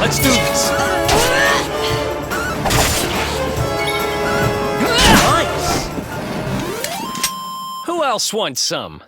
Let's do this! Nice! Who else wants some?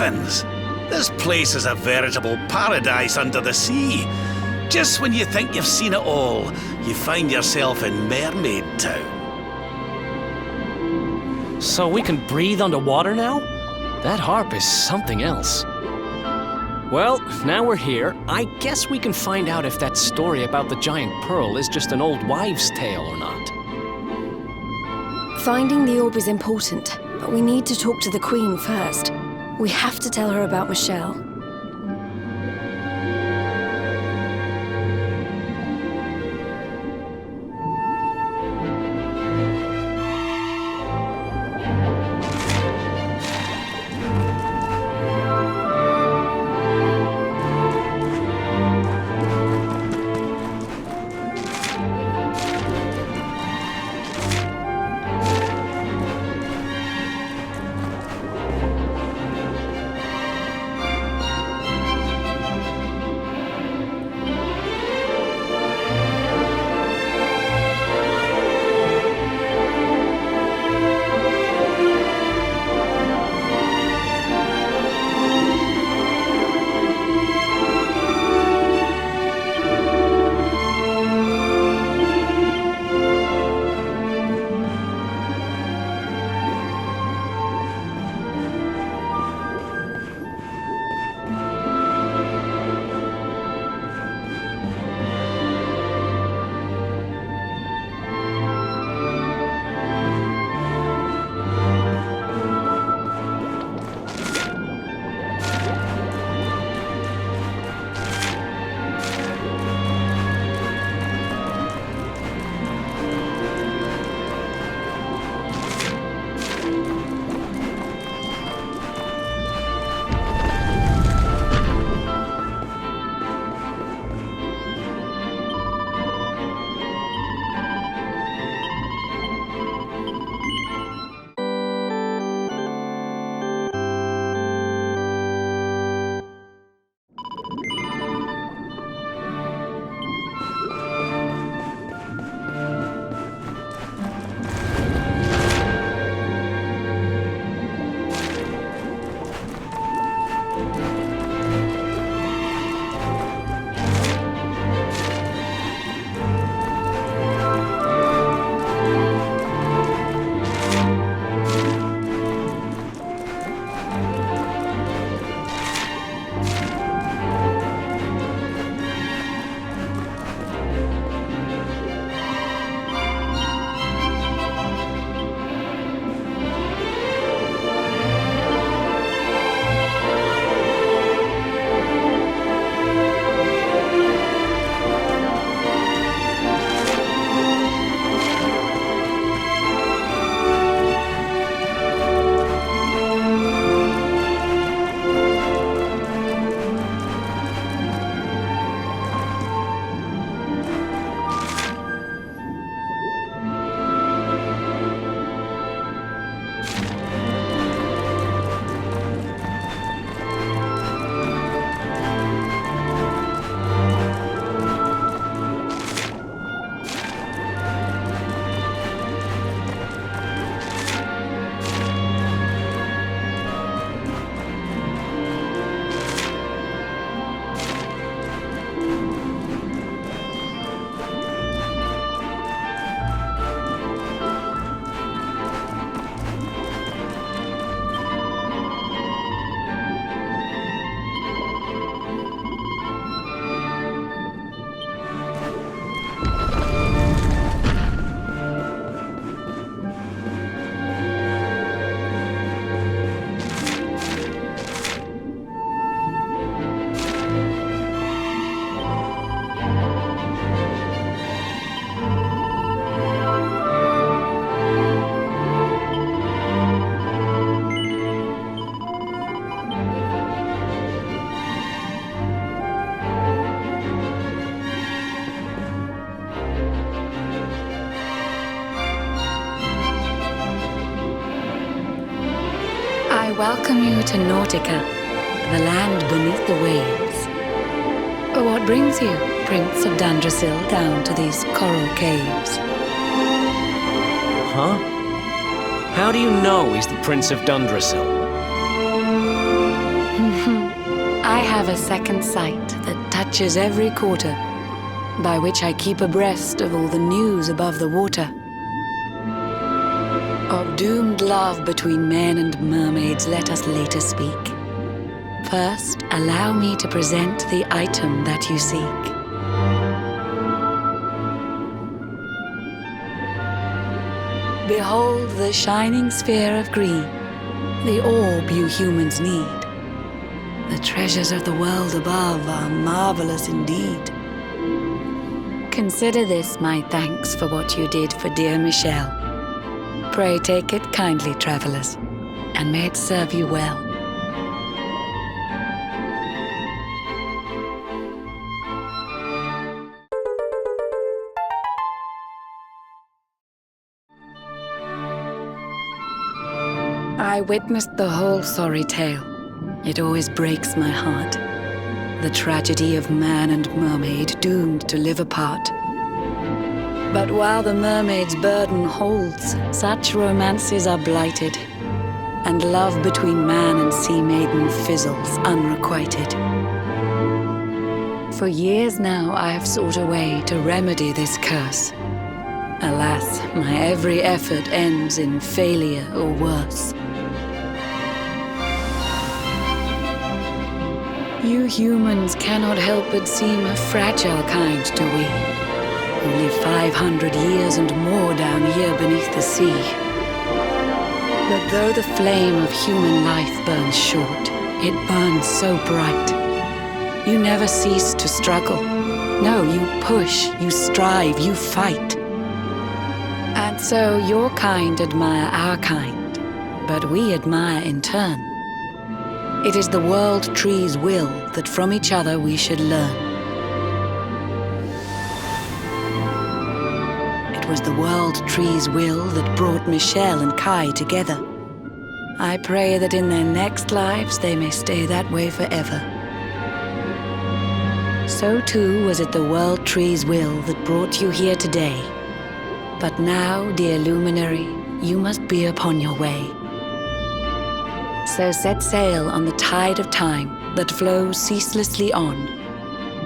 Griffins, this place is a veritable paradise under the sea. Just when you think you've seen it all, you find yourself in Mermaid Town. So we can breathe underwater now? That harp is something else. Well, now we're here, I guess we can find out if that story about the giant pearl is just an old wives' tale or not. Finding the orb is important, but we need to talk to the Queen first. We have to tell her about Michelle. welcome you to Nautica, the land beneath the waves. What brings you, Prince of Dandrasil, down to these coral caves? Huh? How do you know he's the Prince of Dundrasil? I have a second sight that touches every quarter, by which I keep abreast of all the news above the water. Of doomed love between men and mermaids, let us later speak. First, allow me to present the item that you seek. Behold the shining sphere of green, the orb you humans need. The treasures of the world above are marvelous indeed. Consider this my thanks for what you did for dear Michelle. Pray take it kindly, travelers, and may it serve you well. I witnessed the whole sorry tale. It always breaks my heart. The tragedy of man and mermaid doomed to live apart. But while the mermaid's burden holds, such romances are blighted, and love between man and sea maiden fizzles unrequited. For years now I have sought a way to remedy this curse. Alas, my every effort ends in failure or worse. You humans cannot help but seem a fragile kind to we, who live 500 years and more down here beneath the sea. But though the flame of human life burns short, it burns so bright. You never cease to struggle. No, you push, you strive, you fight. And so your kind admire our kind, but we admire in turn. It is the World Tree's will that from each other we should learn. It was the World Tree's will that brought Michelle and Kai together. I pray that in their next lives they may stay that way forever. So too was it the World Tree's will that brought you here today. But now, dear Luminary, you must be upon your way. So set sail on the tide of time that flows ceaselessly on.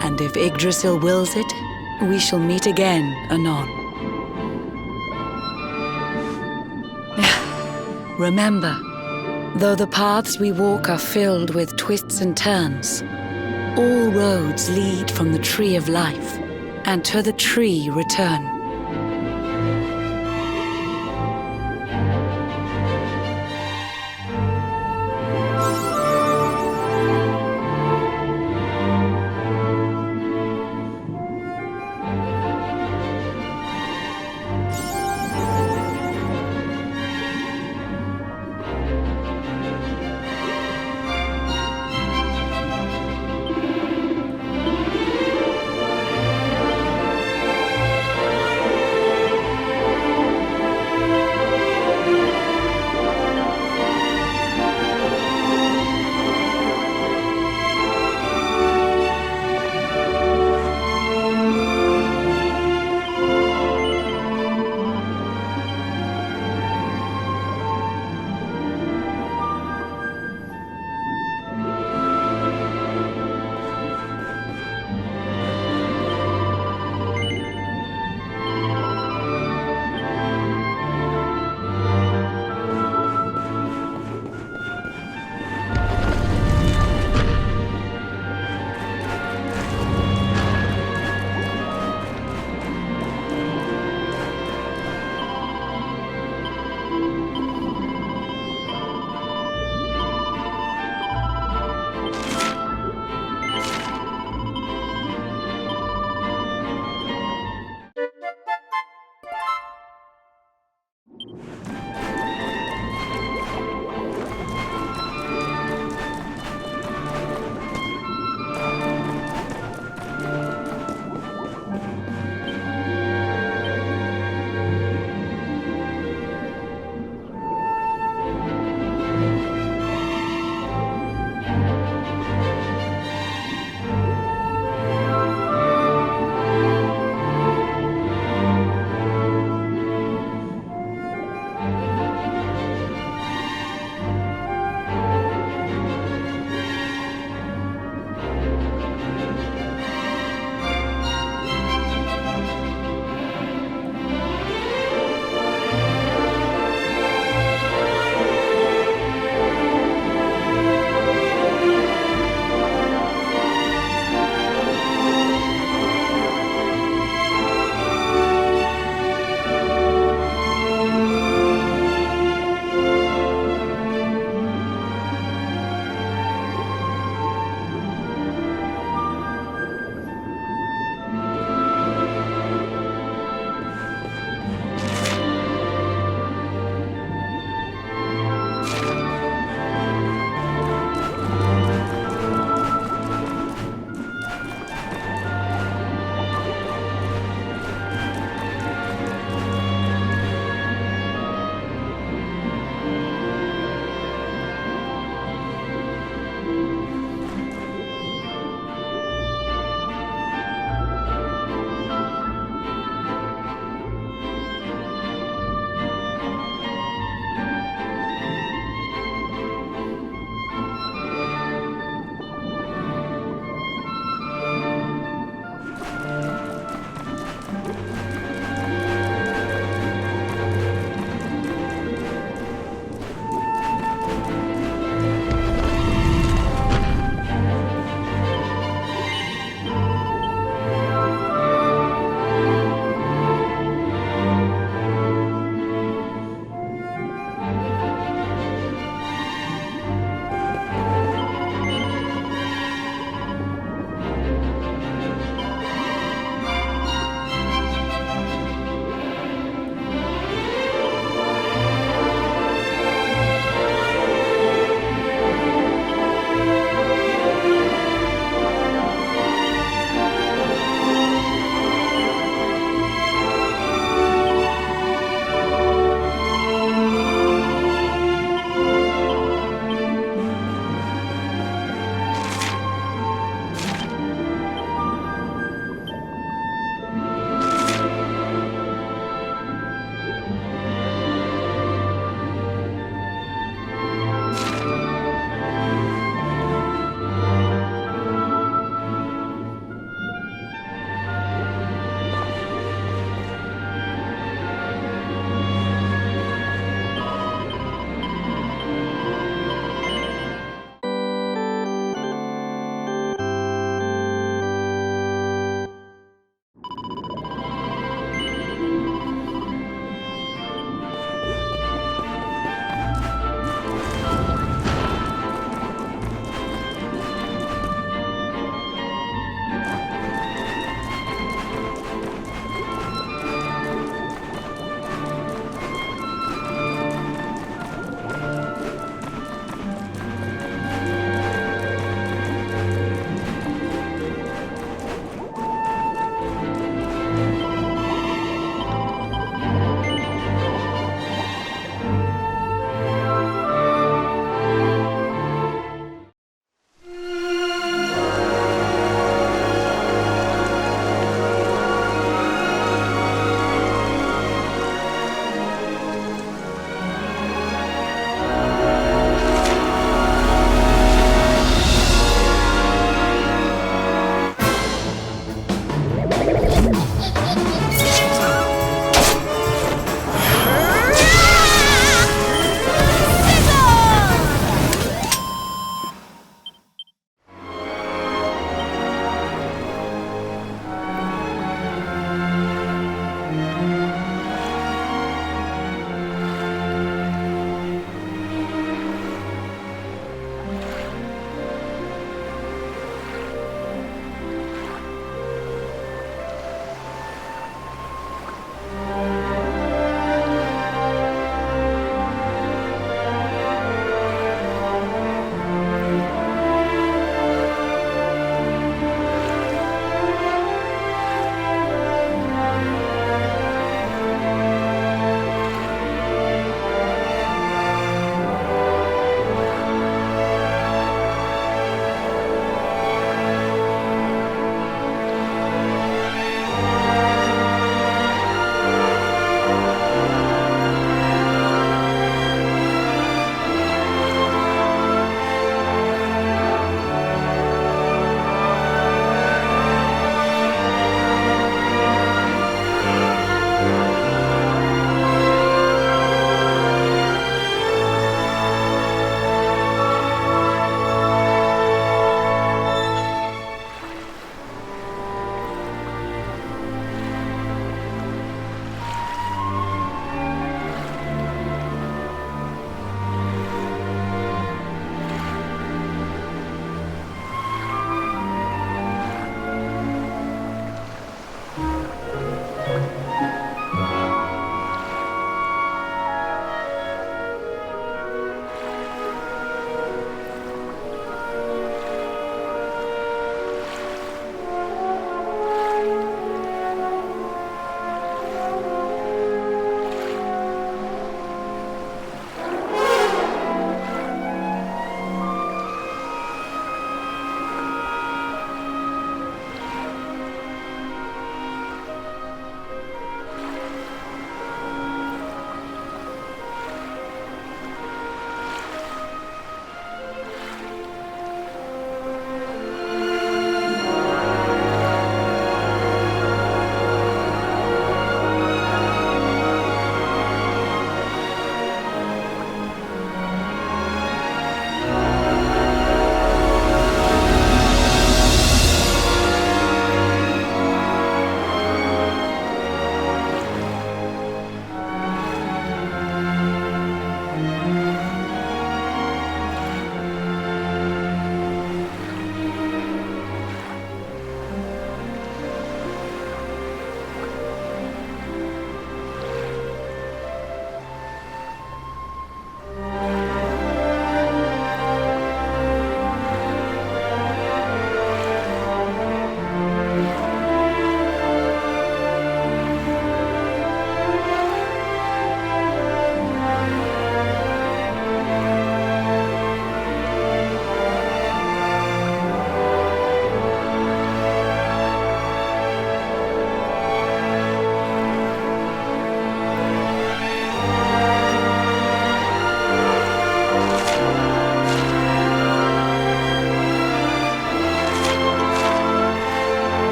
And if Yggdrasil wills it, we shall meet again anon. Remember, though the paths we walk are filled with twists and turns, all roads lead from the tree of life, and to the tree return.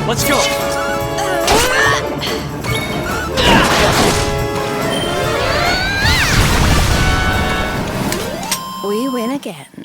Let's go! We win again.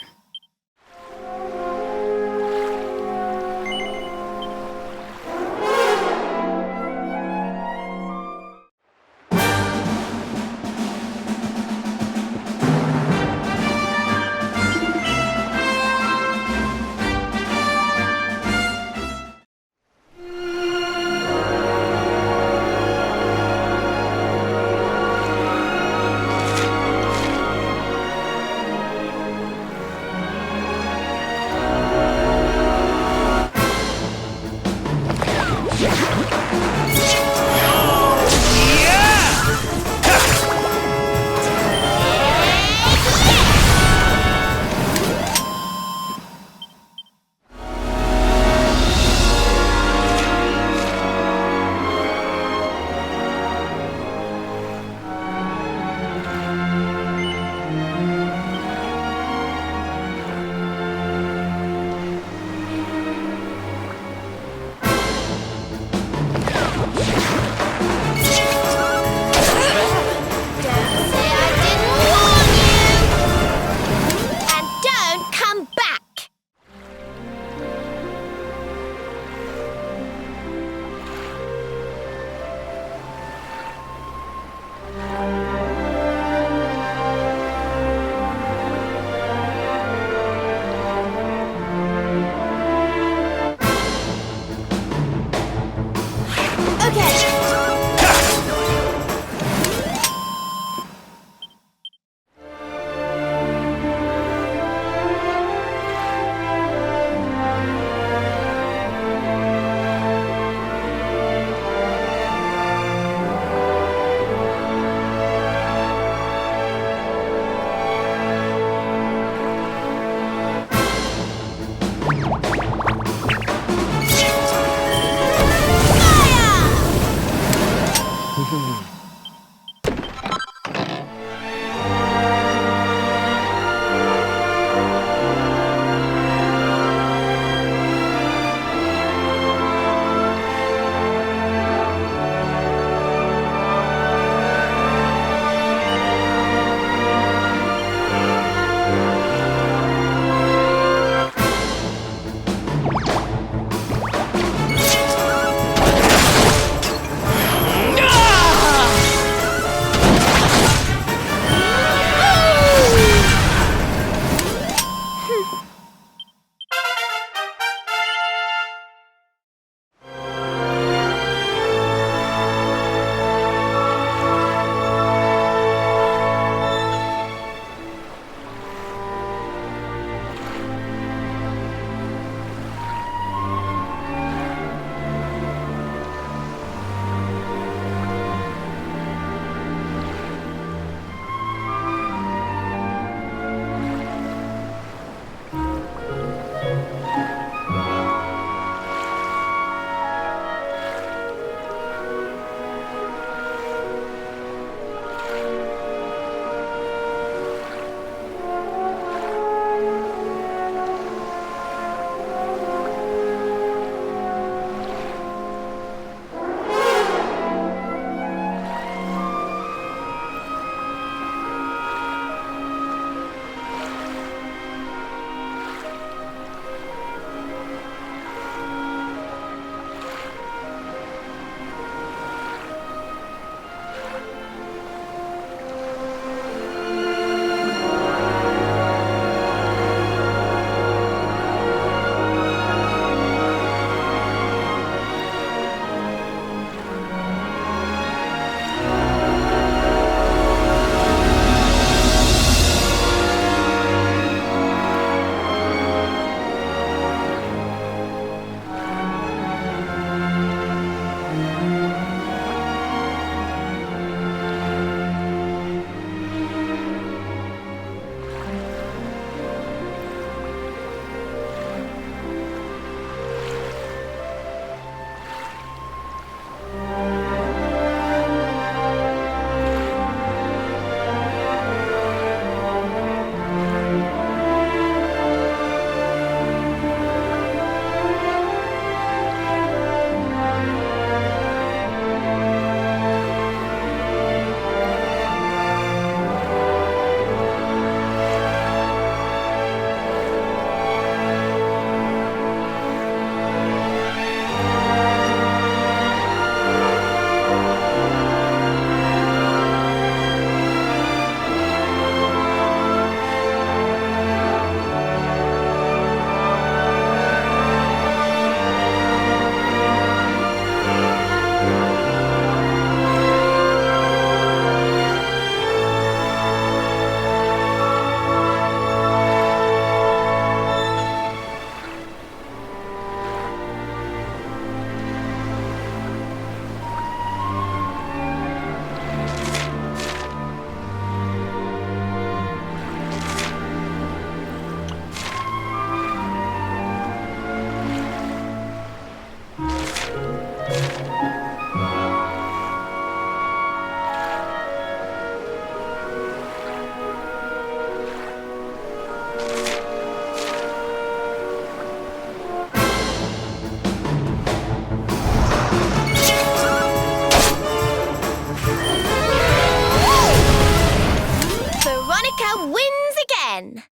Monica wins again.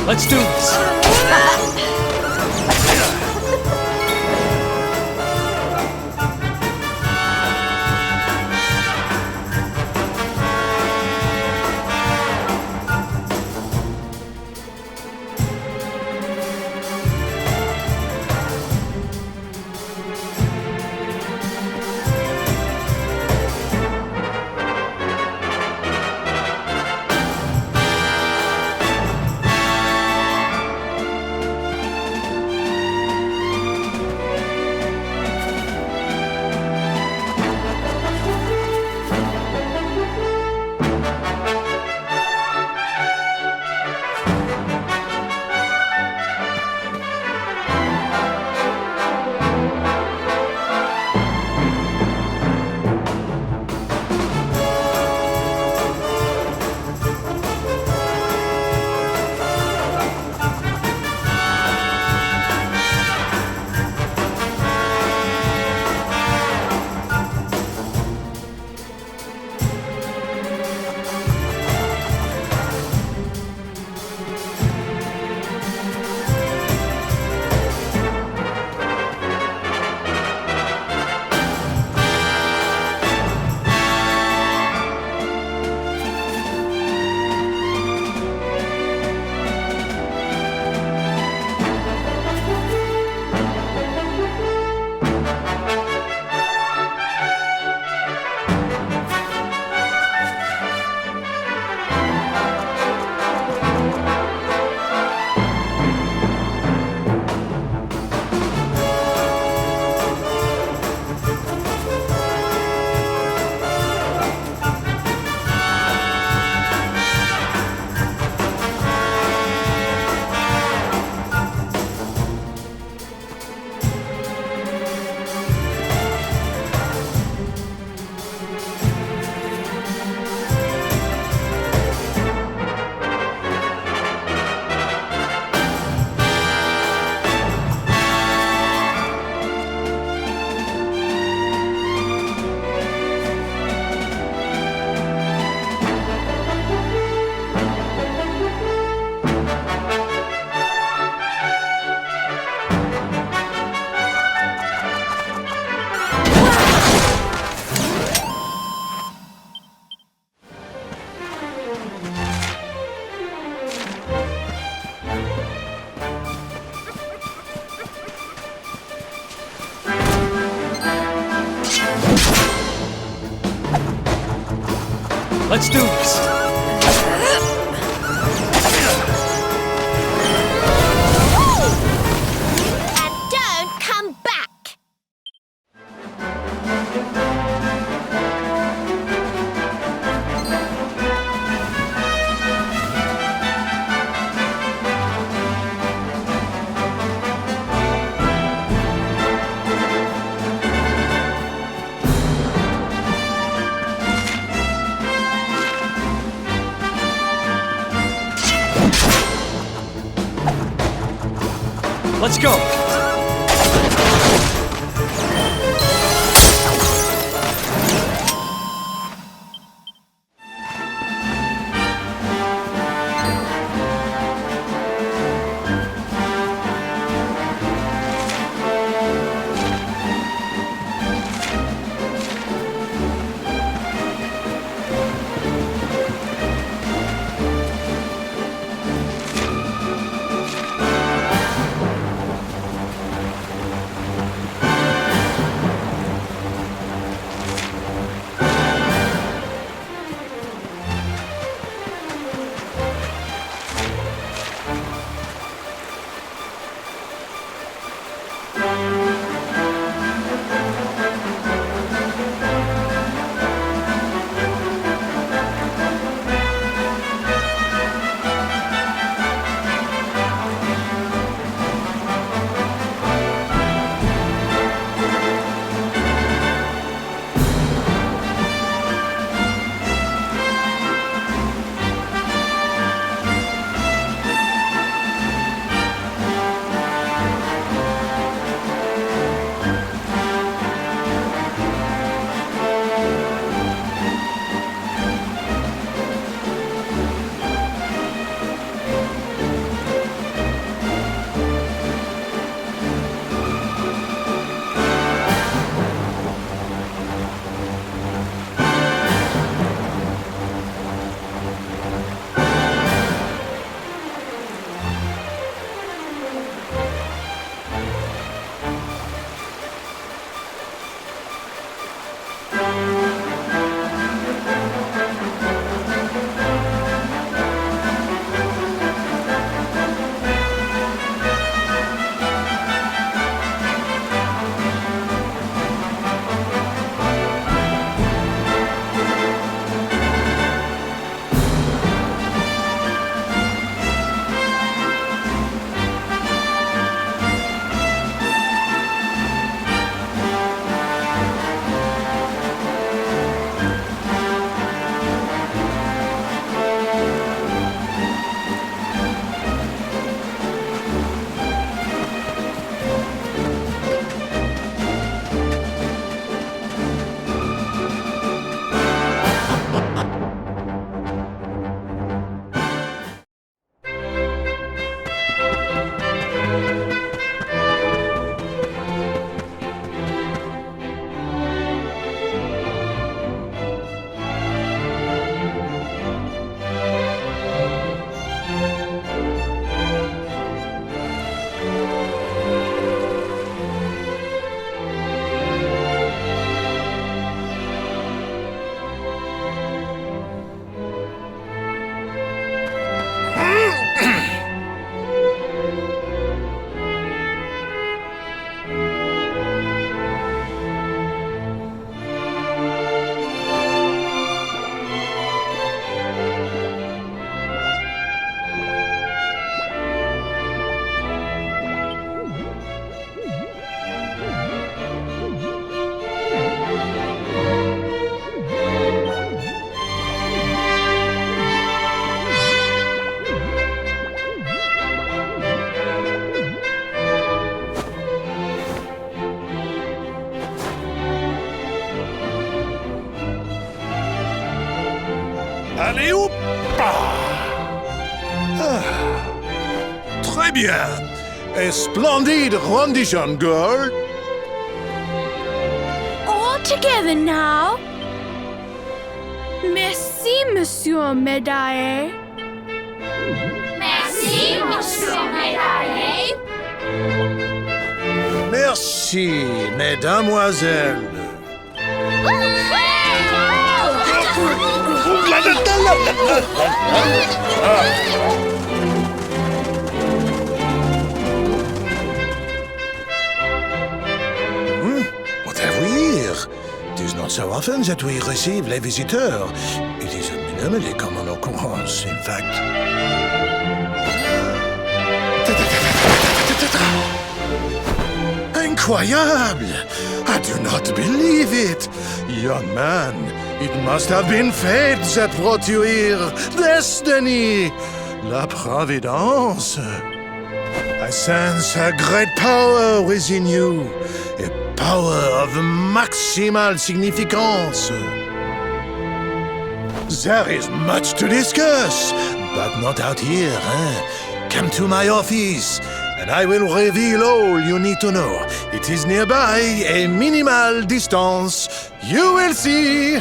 Let's do this! Let's do this! And don't come back! Let's go! Allez, hop! Très bien. A splendid rendition, girl. All together now. Merci, Monsieur Médaille. Merci, Monsieur Médaille. Merci, mesdamoiselles. What have we here? It is not so often that we receive les visiteurs. It is a minimally common occurrence, in fact. Incroyable! I do not believe it! Young man, it must have been fate that brought you here! Destiny! La Providence! I sense a great power within you, a power of maximal significance. There is much to discuss, but not out here, eh? Come to my office, and I will reveal all you need to know. It is nearby, a minimal distance. You will see.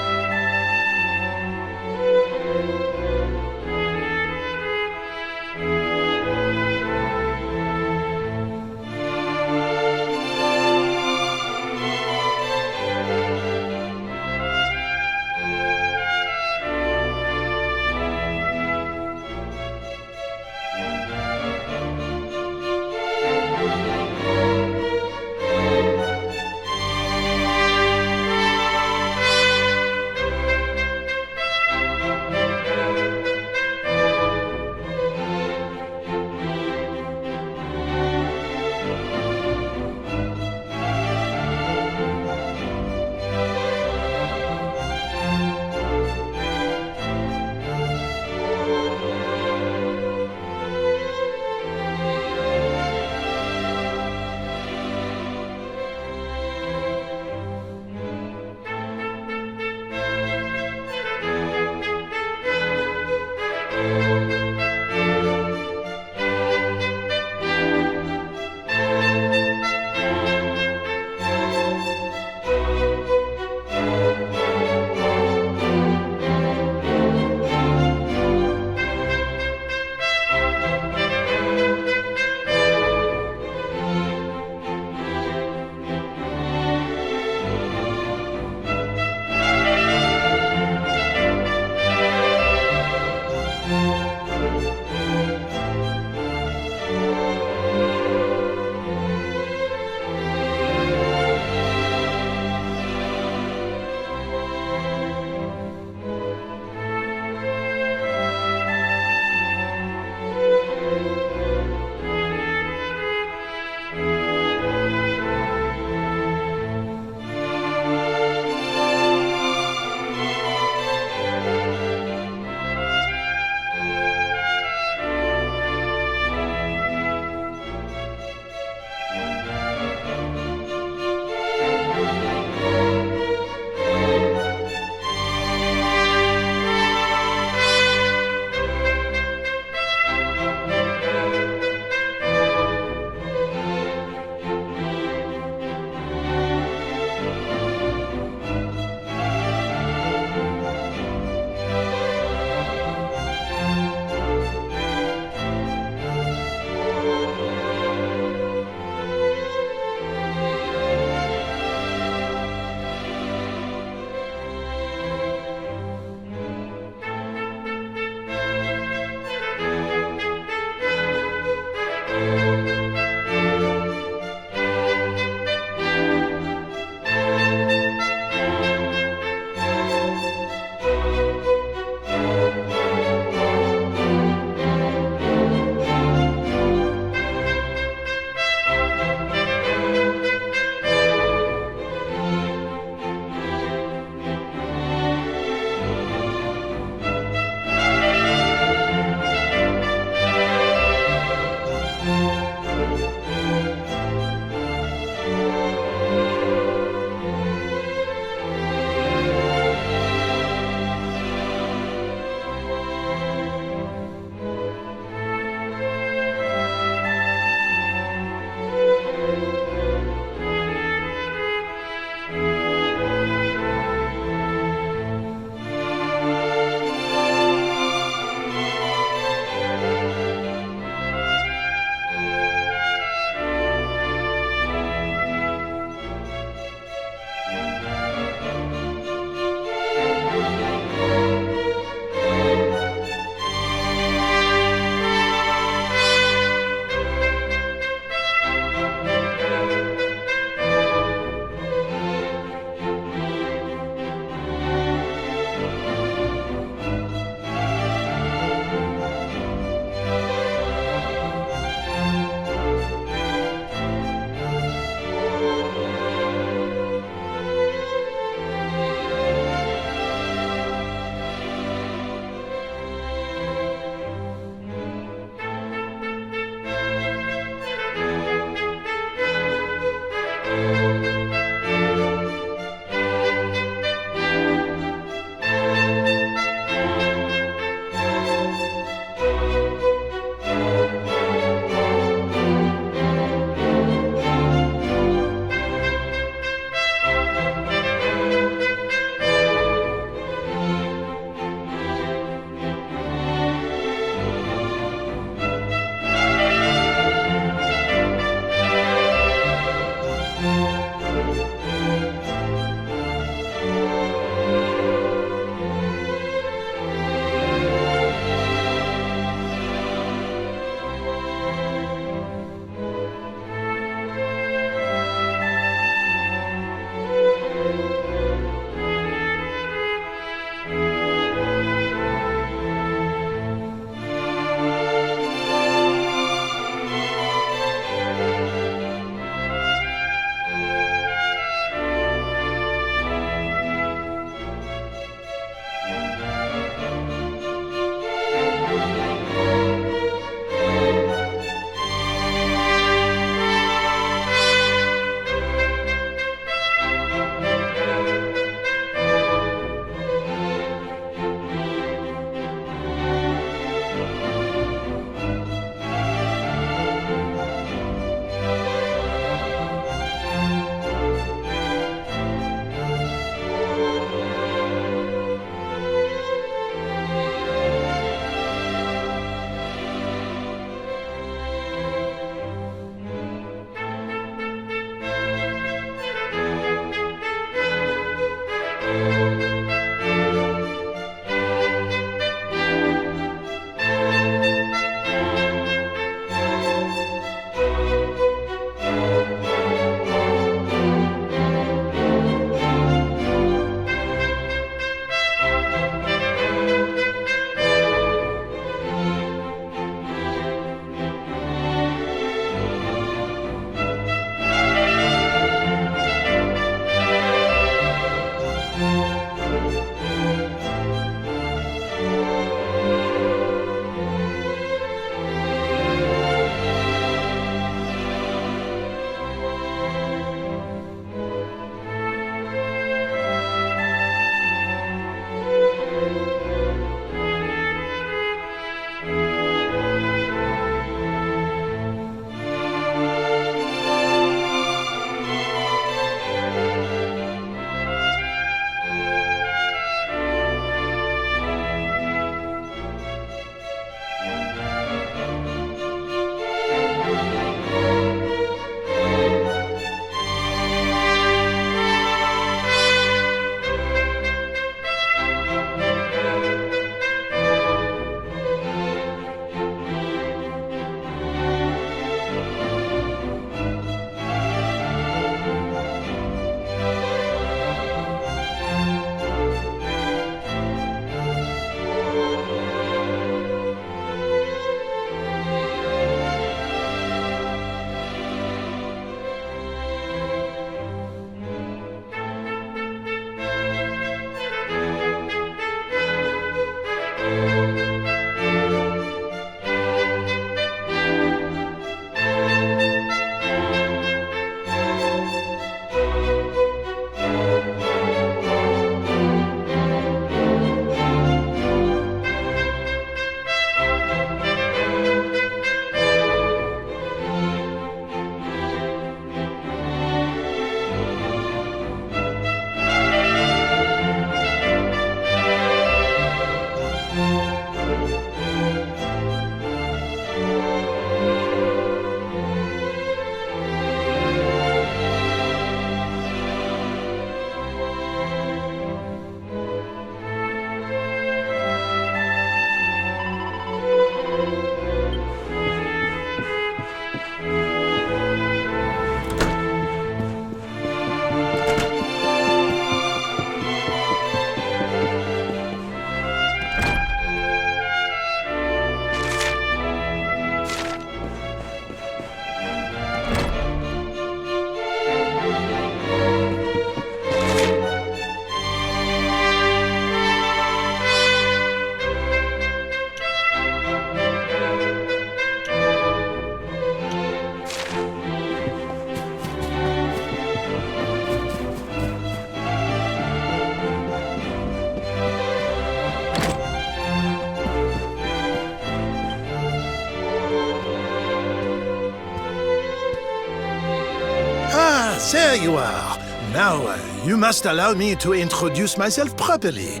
there you are. Now, you must allow me to introduce myself properly.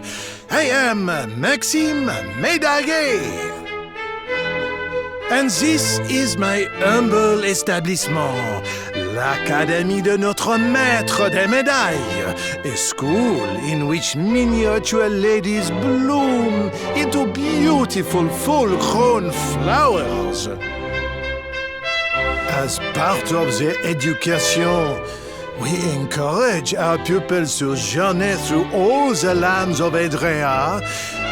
I am Maxime Médaillé. And this is my humble establishment, l'Académie de Notre Maître des Médailles, a school in which miniature ladies bloom into beautiful full-grown flowers. As part of the education, we encourage our pupils to journey through all the lands of Edrea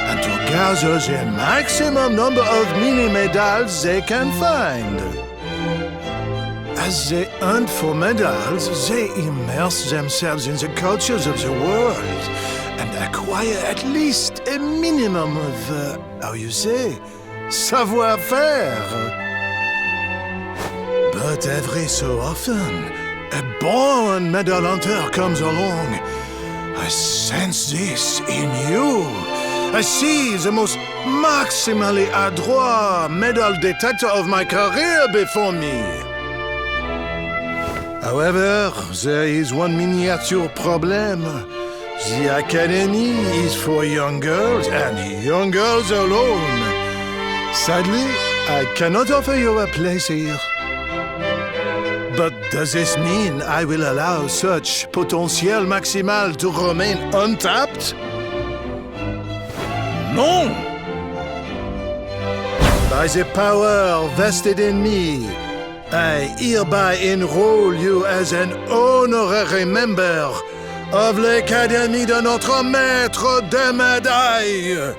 and to gather the maximum number of mini-medals they can find. As they hunt for medals, they immerse themselves in the cultures of the world and acquire at least a minimum of, savoir-faire. But every so often, a born medal hunter comes along. I sense this in you. I see the most maximally adroit medal detector of my career before me. However, there is one miniature problem. The Academy is for young girls and young girls alone. Sadly, I cannot offer you a place here. But does this mean I will allow such potentiel maximal to remain untapped? No! By the power vested in me, I hereby enroll you as an honorary member of l'Académie de Notre Maître des Médailles.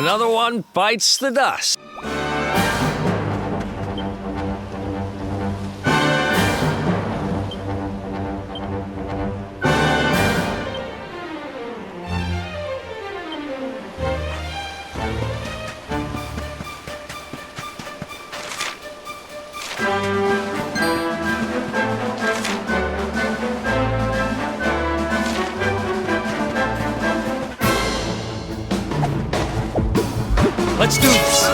Another one bites the dust. Let's do this!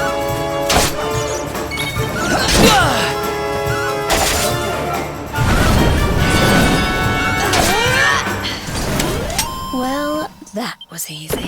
Well, that was easy.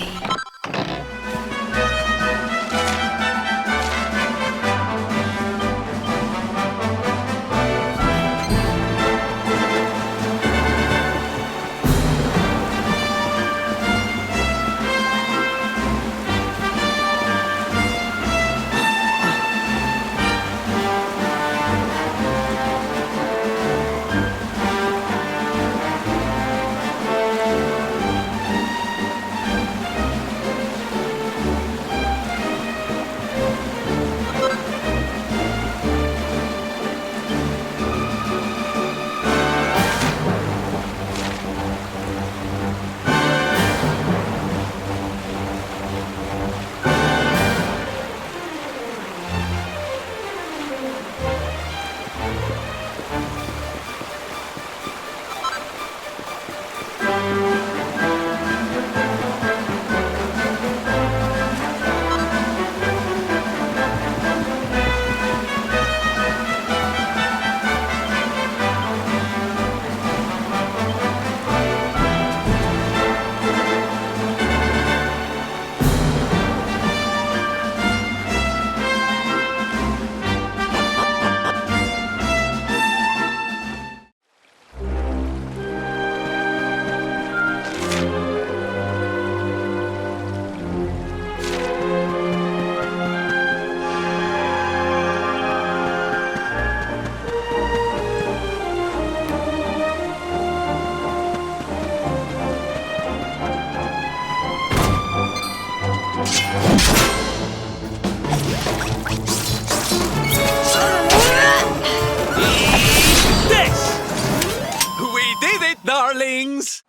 Darlings!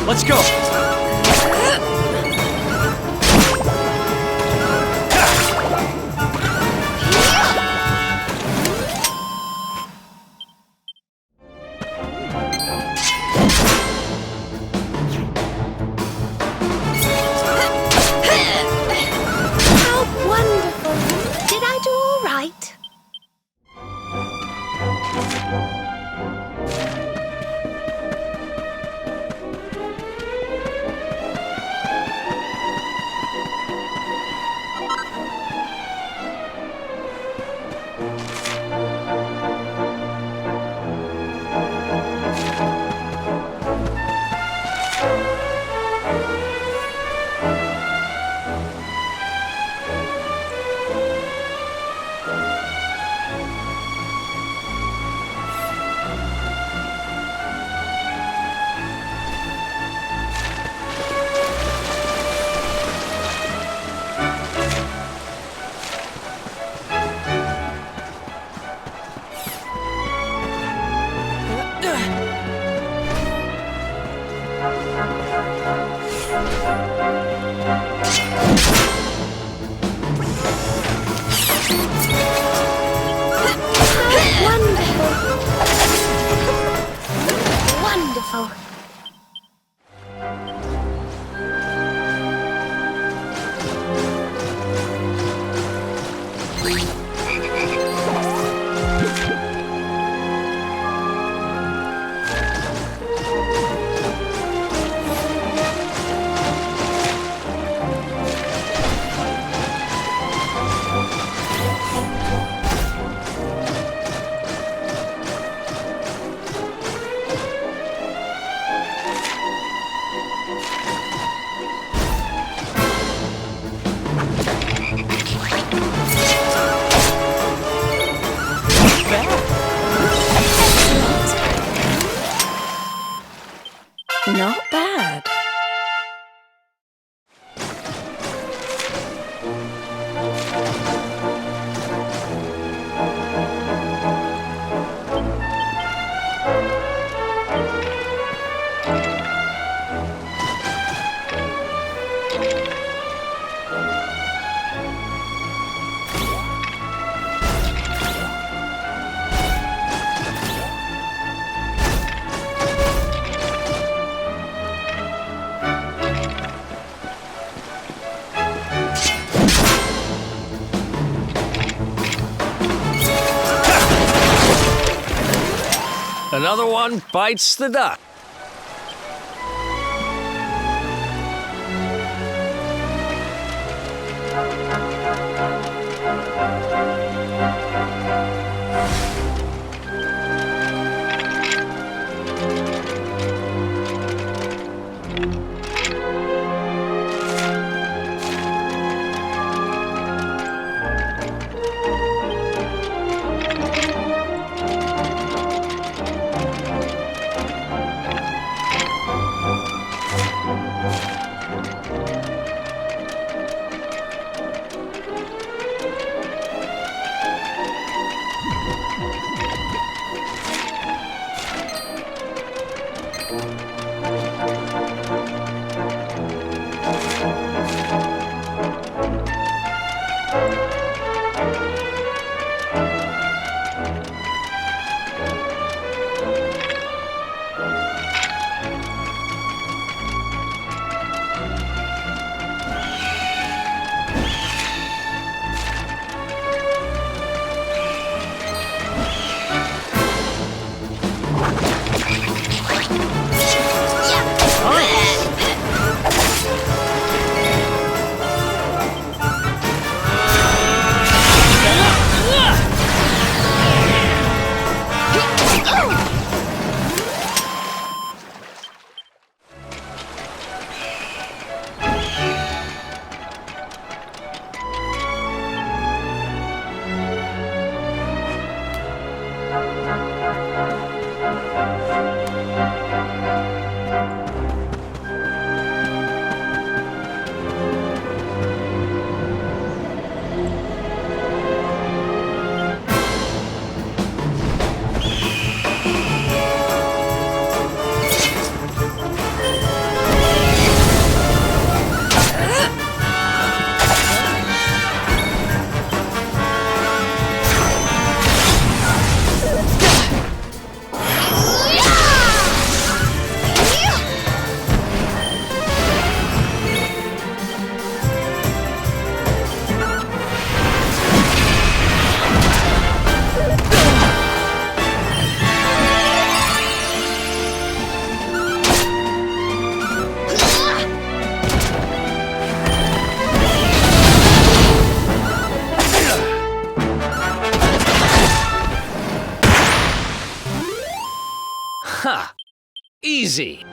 Let's go! How wonderful! Did I do all right? wonderful. Not bad. Another one bites the dust. Ha! Easy.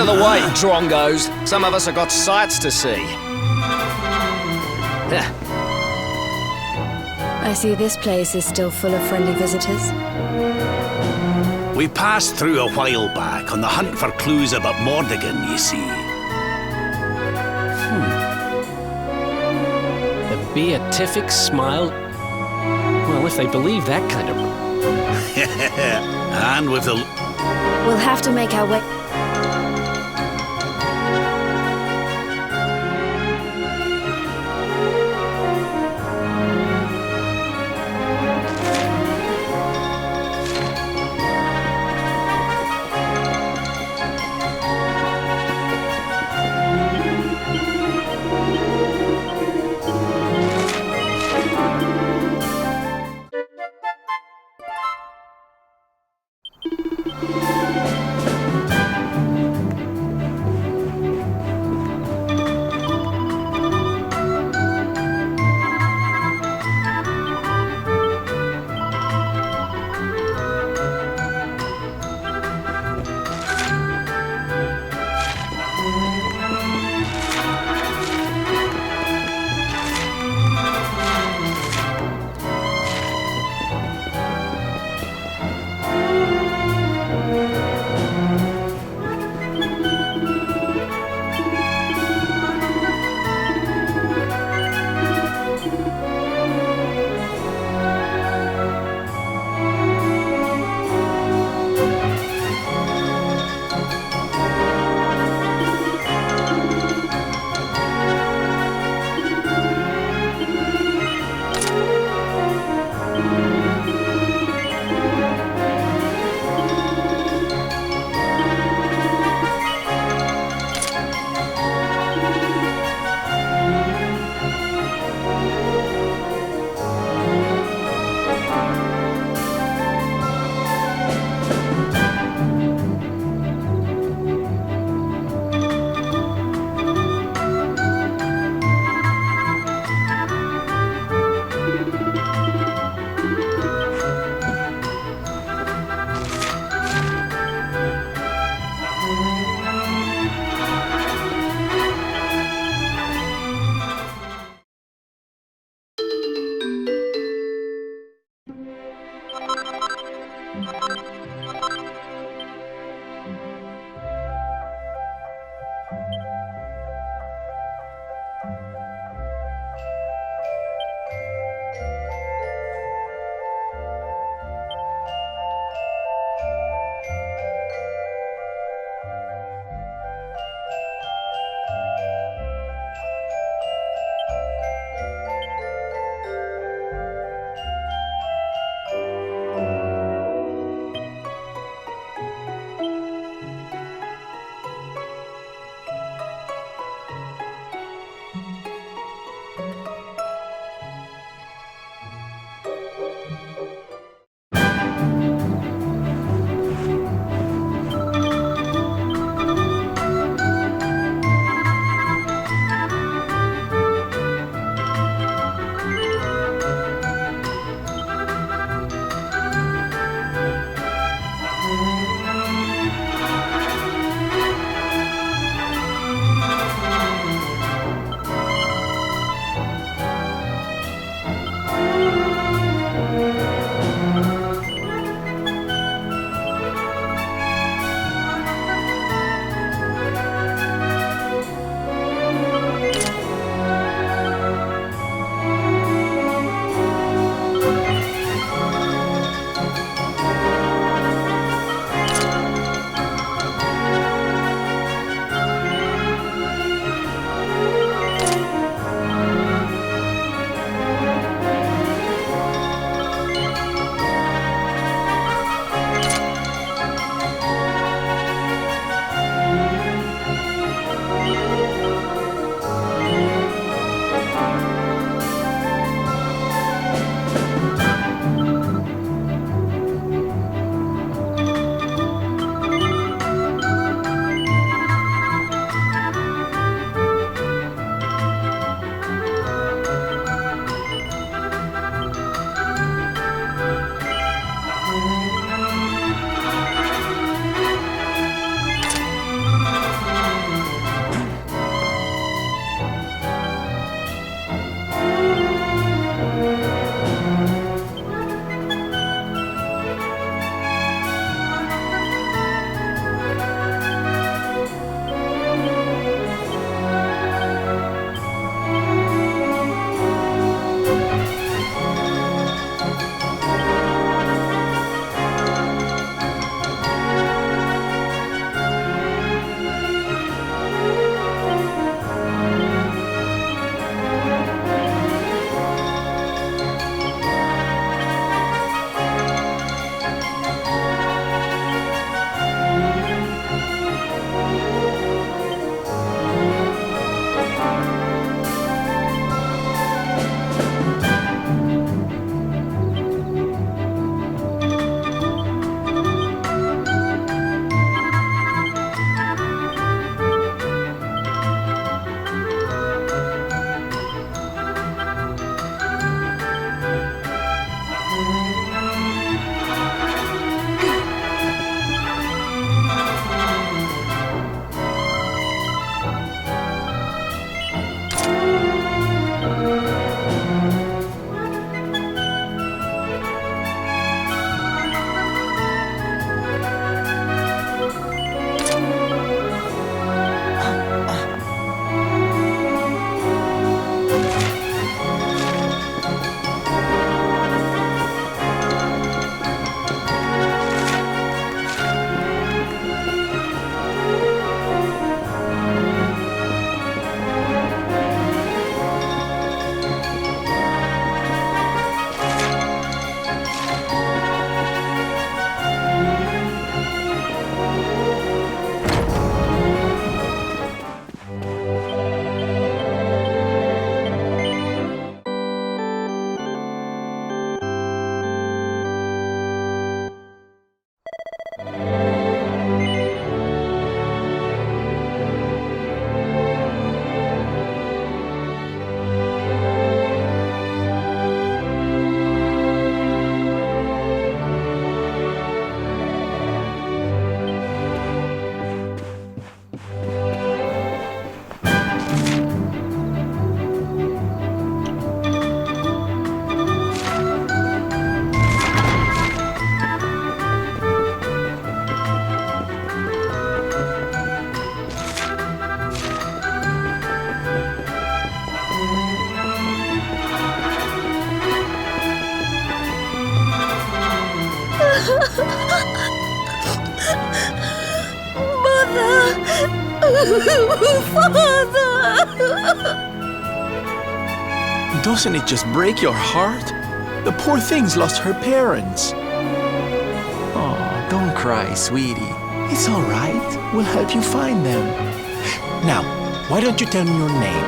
of the way, drongos. Some of us have got sights to see. I see this place is still full of friendly visitors. We passed through a while back on the hunt for clues about Mordigan, you see. The beatific smile. Well, if they believe that kind of... And with the... We'll have to make our way. Father! Doesn't it just break your heart? The poor thing's lost her parents. Oh, don't cry, sweetie. It's all right. We'll help you find them. Now, why don't you tell me your name?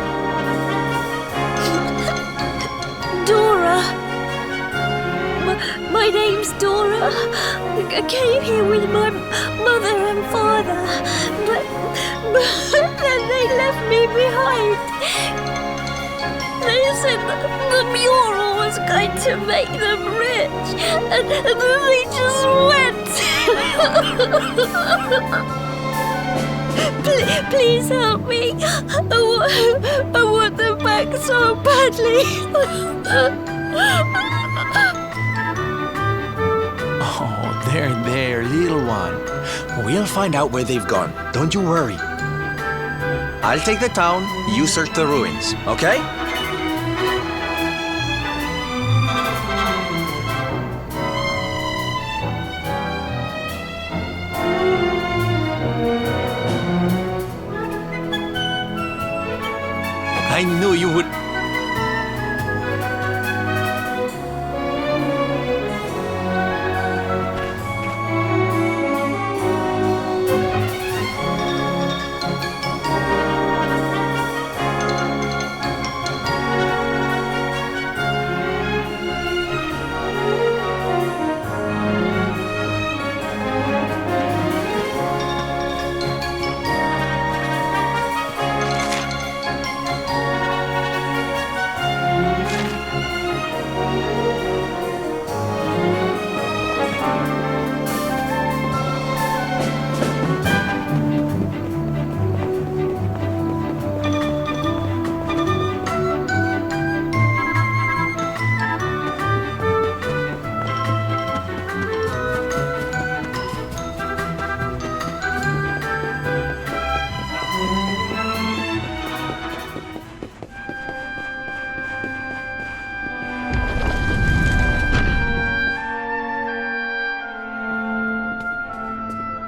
Dora. My name's Dora. I came here with my mother and father, but then they left me behind. They said that the mural was going to make them rich, and then they just went. Please help me. I want them back so badly. Oh, there, little one. We'll find out where they've gone. Don't you worry. I'll take the town, you search the ruins, okay? I knew you would...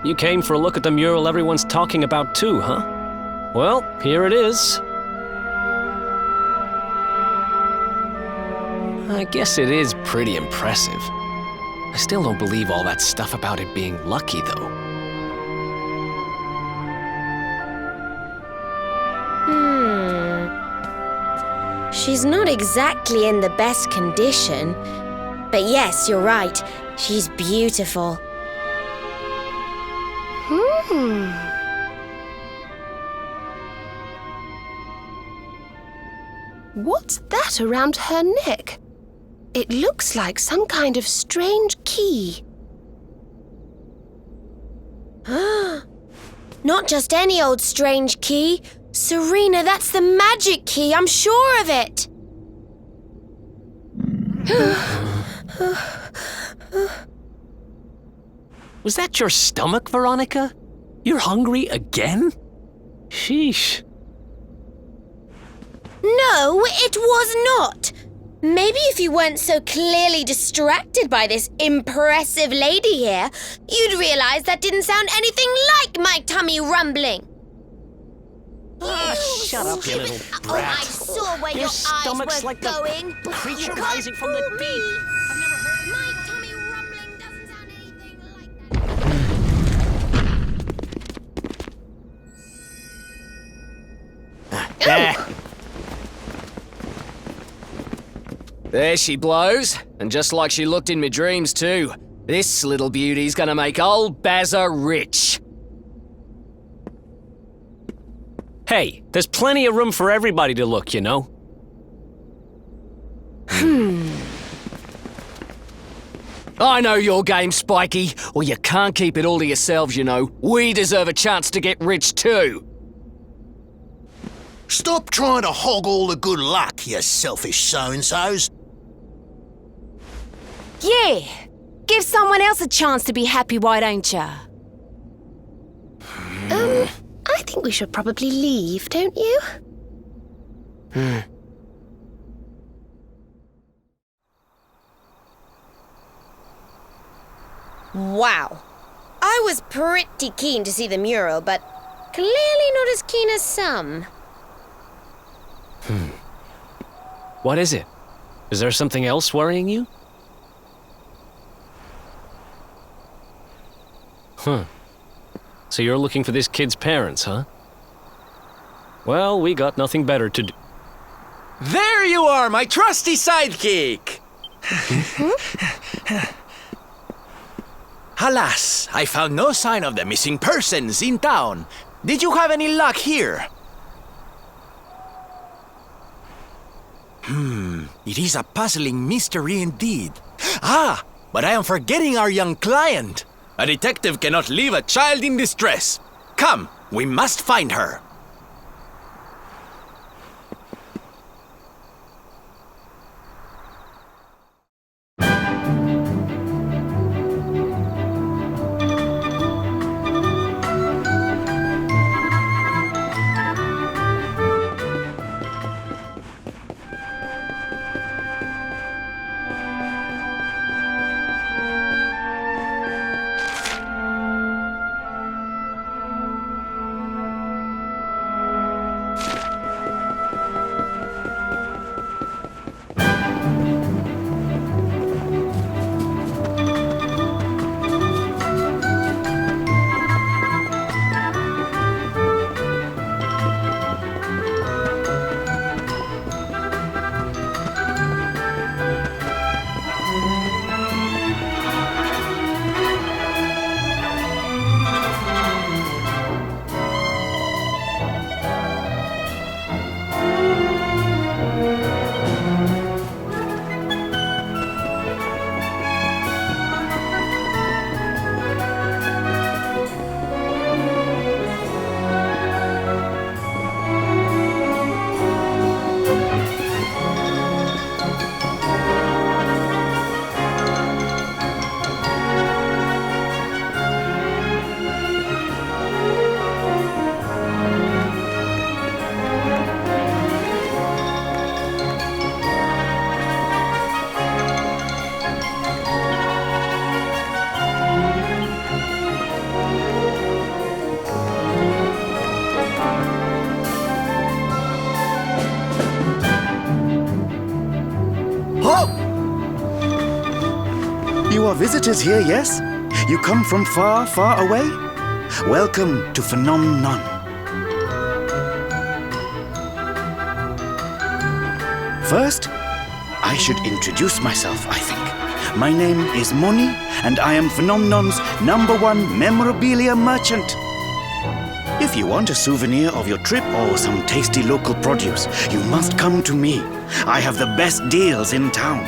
You came for a look at the mural everyone's talking about too, huh? Well, here it is. I guess it is pretty impressive. I still don't believe all that stuff about it being lucky, though. She's not exactly in the best condition. But yes, you're right. She's beautiful. What's that around her neck? It looks like some kind of strange key. Not just any old strange key. Serena, that's the magic key. I'm sure of it. Was that your stomach, Veronica? You're hungry again? Sheesh. No, it was not. Maybe if you weren't so clearly distracted by this impressive lady here, you'd realize that didn't sound anything like my tummy rumbling. Shut up, you little Oh, brat. I saw where Your your stomach's eyes were like the going. creature You can't rising from the fool me. deep. I've never heard My tummy rumbling doesn't sound anything like that. There she blows, and just like she looked in my dreams too. This little beauty's gonna make old Bazza rich. Hey, there's plenty of room for everybody to look, you know. I know your game, Spiky. Well, you can't keep it all to yourselves, you know. We deserve a chance to get rich too. Stop trying to hog all the good luck, you selfish so-and-sos. Yeah. Give someone else a chance to be happy, why don't ya? I think we should probably leave, don't you? Wow. I was pretty keen to see the mural, but clearly not as keen as some. What is it? Is there something else worrying you? So you're looking for this kid's parents, huh? Well, we got nothing better to do. There you are, my trusty sidekick! Alas, I found no sign of the missing persons in town. Did you have any luck here? It is a puzzling mystery indeed. Ah, but I am forgetting our young client. A detective cannot leave a child in distress. Come, we must find her. You are visitors here, yes? You come from far, far away? Welcome to Phenomenon. First, I should introduce myself, I think. My name is Moni, and I am Phenomenon's #1 memorabilia merchant. If you want a souvenir of your trip or some tasty local produce, you must come to me. I have the best deals in town.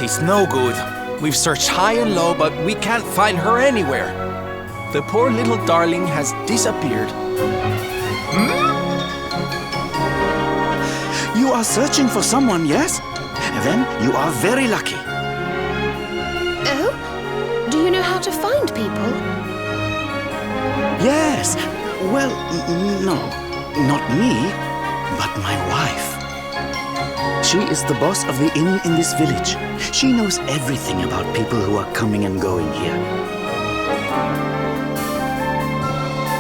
It's no good. We've searched high and low, but we can't find her anywhere. The poor little darling has disappeared. You are searching for someone, yes? Then you are very lucky. Oh? Do you know how to find people? Yes. Well, no. Not me, but my wife. She is the boss of the inn in this village. She knows everything about people who are coming and going here.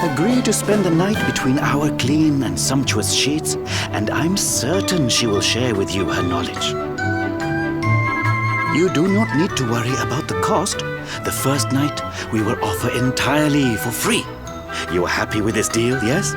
Agree to spend the night between our clean and sumptuous sheets, and I'm certain she will share with you her knowledge. You do not need to worry about the cost. The first night we will offer entirely for free. You are happy with this deal, yes?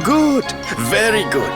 Good, very good.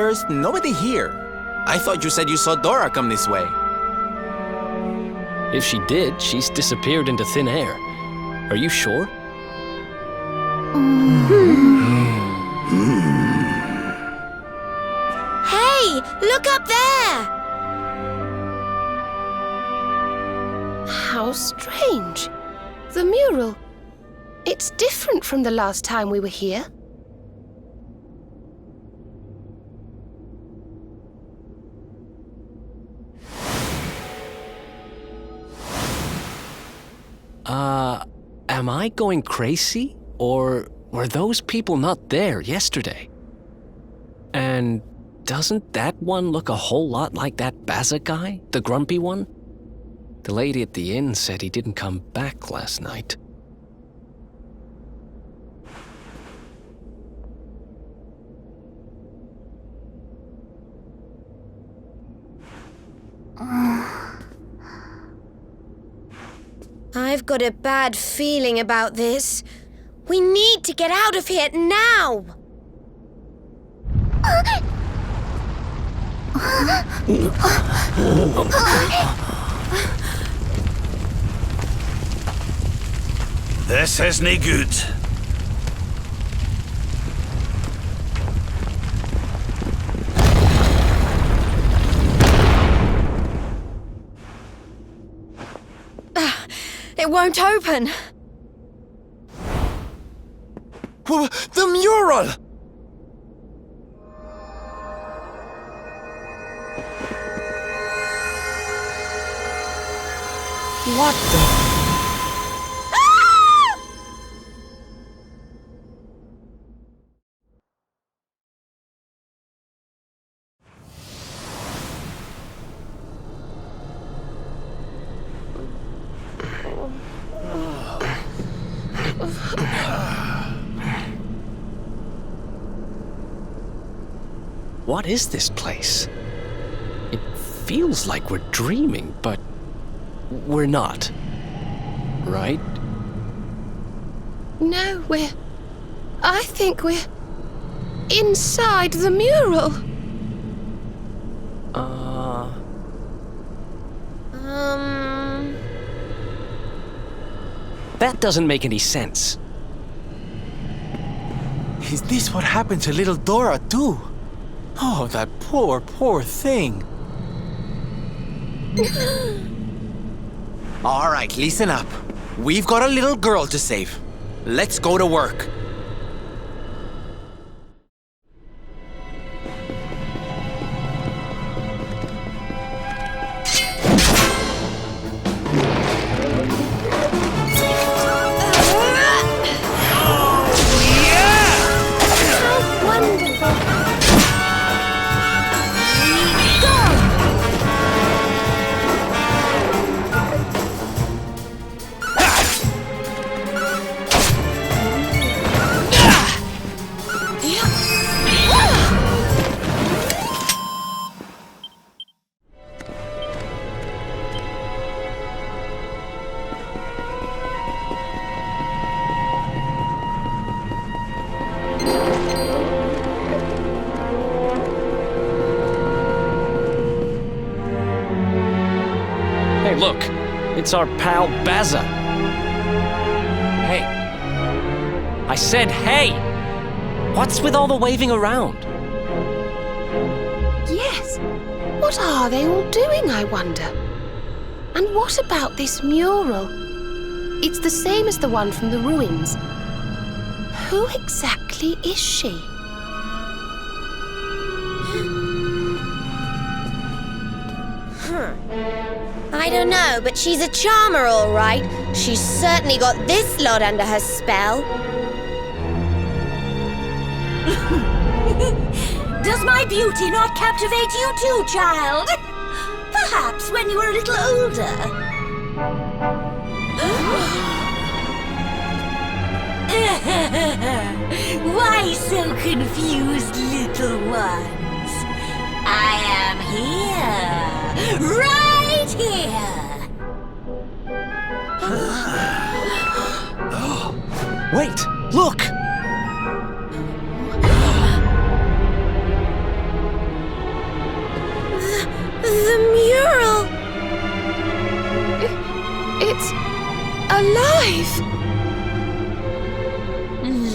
There's nobody here. I thought you said you saw Dora come this way. If she did, she's disappeared into thin air. Are you sure? Hey, look up there! How strange. The mural. It's different from the last time we were here. Am I going crazy? Or were those people not there yesterday? And doesn't that one look a whole lot like that Baza guy, the grumpy one? The lady at the inn said he didn't come back last night. I've got a bad feeling about this. We need to get out of here now! This isn't good. It won't open. The mural! What the... What is this place? It feels like we're dreaming, but we're not. Right? No, I think we're inside the mural. That doesn't make any sense. Is this what happened to little Dora, too? Oh, that poor, poor thing. All right, listen up. We've got a little girl to save. Let's go to work. Hey, look. It's our pal Baza. Hey. I said hey! What's with all the waving around? Yes. What are they all doing, I wonder? And what about this mural? It's the same as the one from the ruins. Who exactly is she? I don't know, but she's a charmer, all right. She's certainly got this lot under her spell. Does my beauty not captivate you too, child? Perhaps when you were a little older. Why so confused, little ones? I am here, right here. Wait! Look! The mural! It's alive!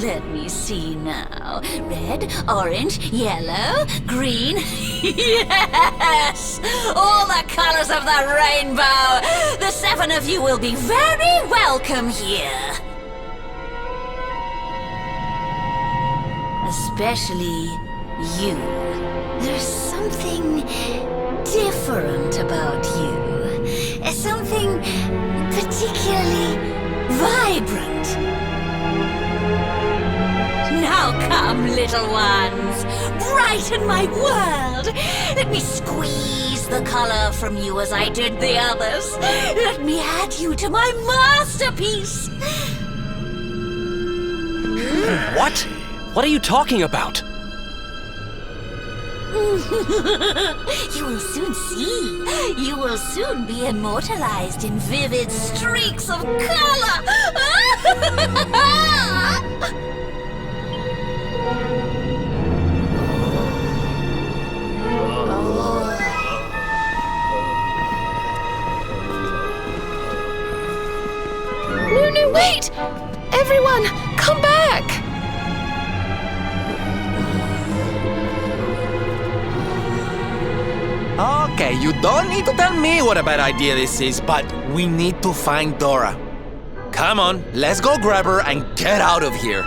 Let me see now. Red, orange, yellow, green. Yes! All the colors of the rainbow! The 7 of you will be very welcome here. Especially you. There's something different about you. Something particularly vibrant. Now come, little ones. Brighten my world. Let me squeeze the color from you as I did the others. Let me add you to my masterpiece. What? What are you talking about? You will soon see. You will soon be immortalized in vivid streaks of color. No, wait! Everyone, come back! Okay, you don't need to tell me what a bad idea this is, but we need to find Dora. Come on, let's go grab her and get out of here.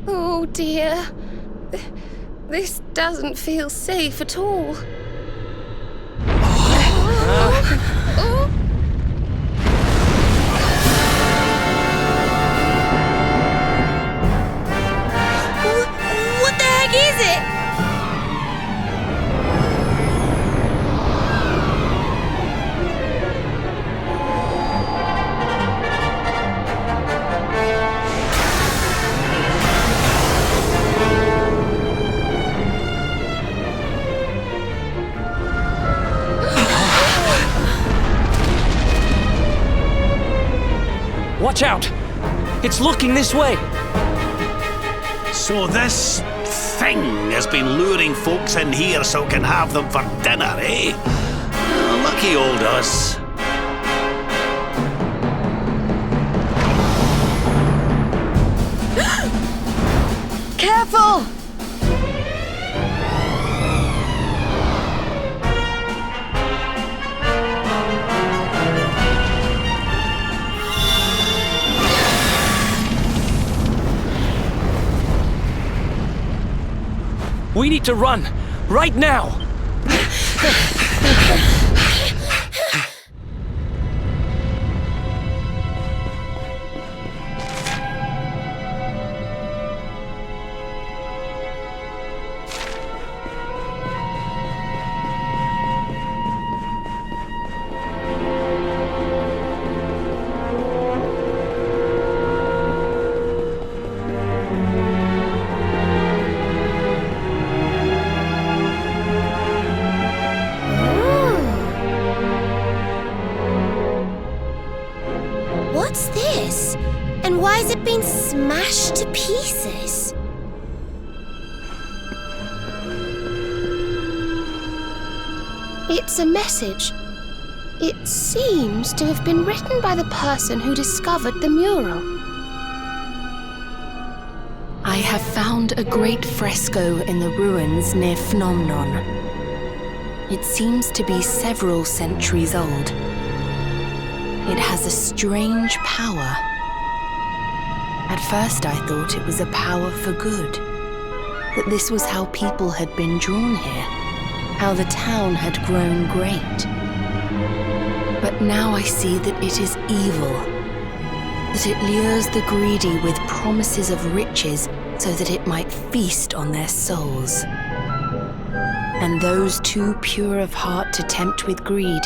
Oh dear. This doesn't feel safe at all. What the heck is it? Watch out! It's looking this way! So this thing has been luring folks in here so it can have them for dinner, eh? Lucky old us. Careful! We need to run! Right now! pieces. It's a message. It seems to have been written by the person who discovered the mural. I have found a great fresco in the ruins near Phnomnon. It seems to be several centuries old. It has a strange power. At first I thought it was a power for good, that this was how people had been drawn here, how the town had grown great. But now I see that it is evil, that it lures the greedy with promises of riches so that it might feast on their souls. And those too pure of heart to tempt with greed,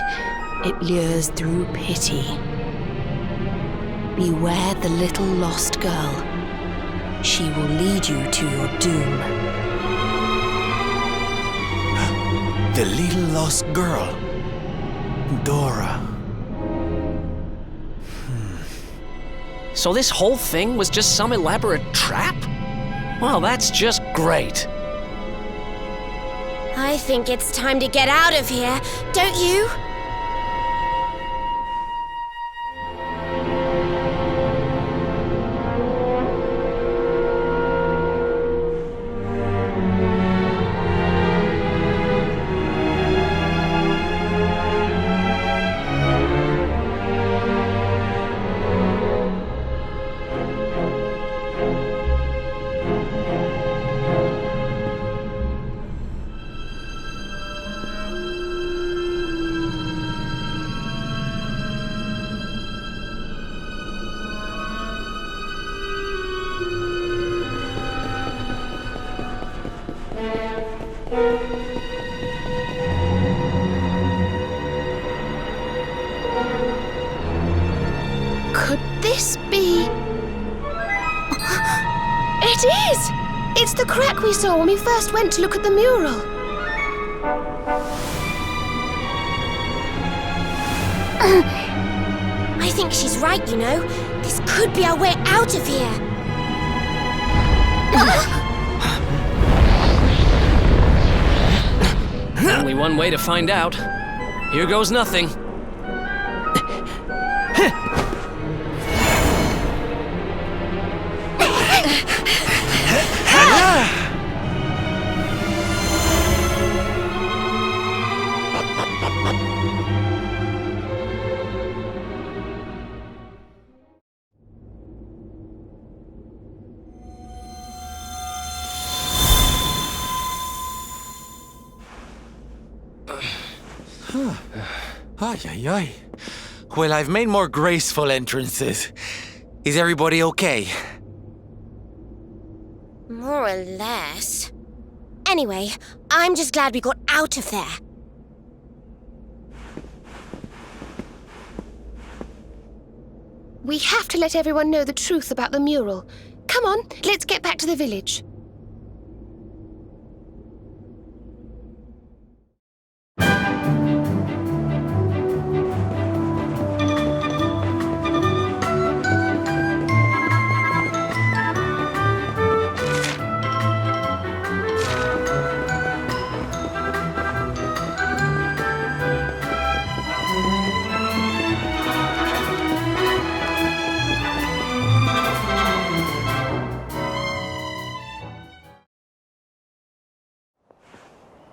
it lures through pity. Beware the little lost girl. She will lead you to your doom. The little lost girl. Dora. So this whole thing was just some elaborate trap? Well, that's just great. I think it's time to get out of here, don't you? Could this be... It is! It's the crack we saw when we first went to look at the mural. I think she's right, you know. This could be our way out of here. Only one way to find out. Here goes nothing. Ay, ay, ay. Well, I've made more graceful entrances. Is everybody okay? More or less. Anyway, I'm just glad we got out of there. We have to let everyone know the truth about the mural. Come on, let's get back to the village.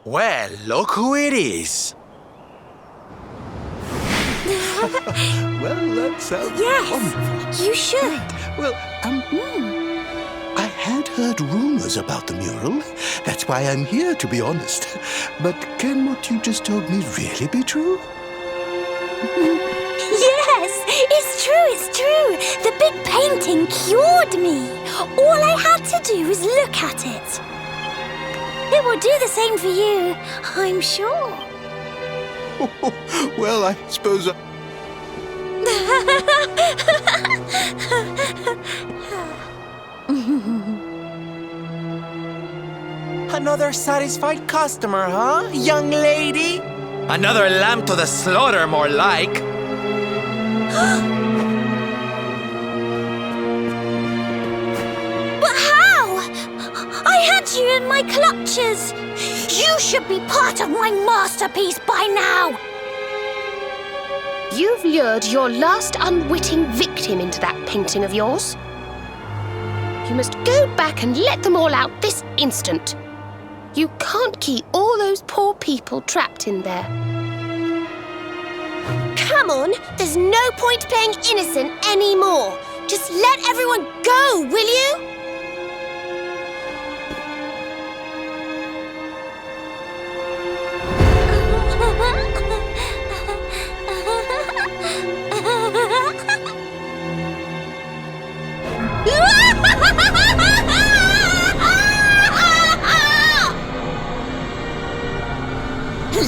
Well, look who it is. Well, that sounds Yes, you should. Well, I had heard rumors about the mural. That's why I'm here, to be honest. But can what you just told me really be true? Yes, it's true. The big painting cured me. All I had to do was look at it. It will do the same for you, I'm sure. Well, I suppose Another satisfied customer, huh, young lady? Another lamb to the slaughter, more like. But in my clutches. You should be part of my masterpiece by now. You've lured your last unwitting victim into that painting of yours. You must go back and let them all out this instant. You can't keep all those poor people trapped in there. Come on, there's no point playing innocent anymore. Just let everyone go, will you?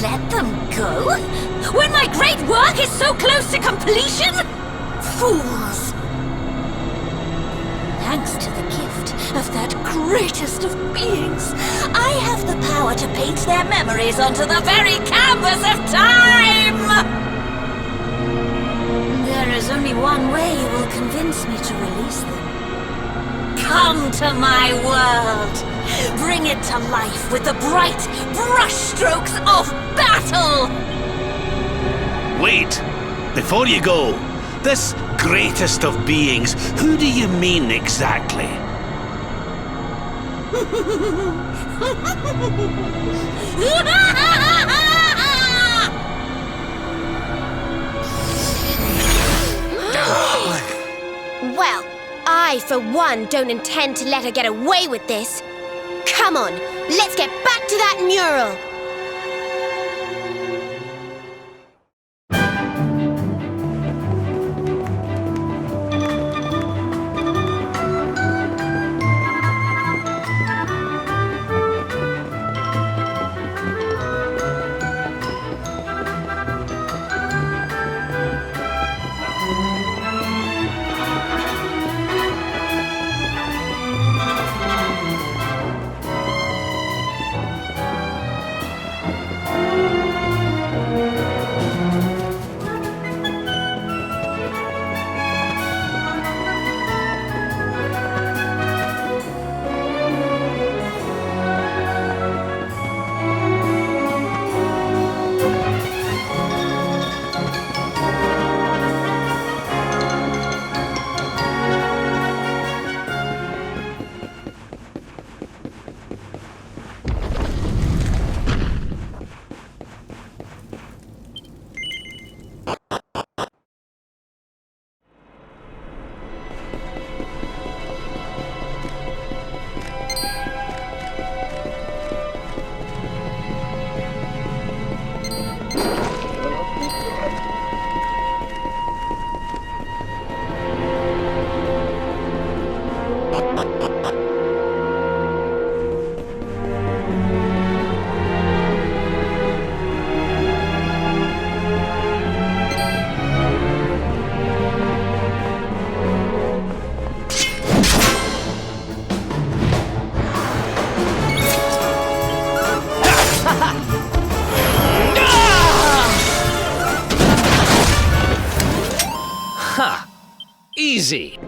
Let them go? When my great work is so close to completion? Fools! Thanks to the gift of that greatest of beings, I have the power to paint their memories onto the very canvas of time! There is only one way you will convince me to release them. Come to my world! Bring it to life with the bright brushstrokes of battle! Wait! Before you go, this greatest of beings, who do you mean exactly? Well, I, for one, don't intend to let her get away with this. Come on, let's get back to that mural. Easy.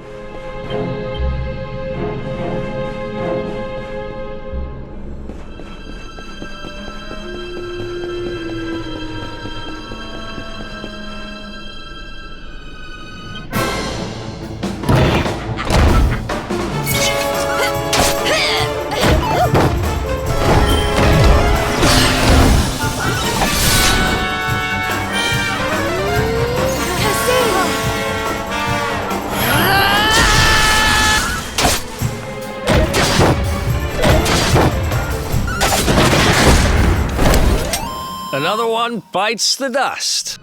Another one bites the dust.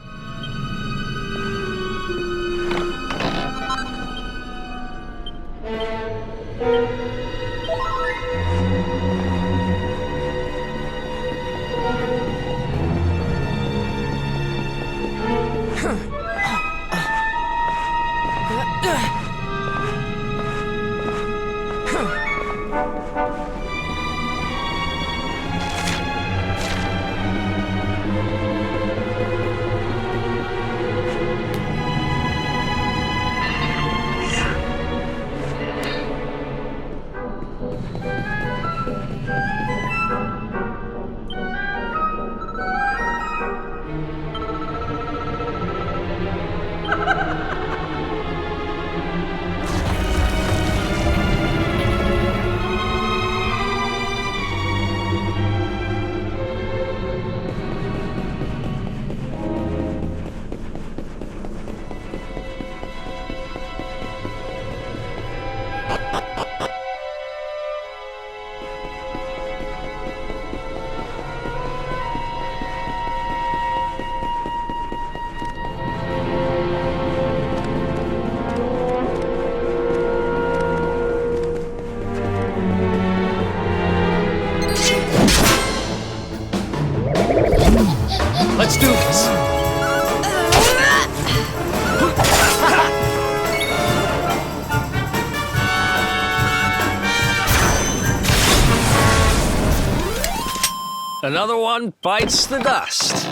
Let's do this. Another one bites the dust.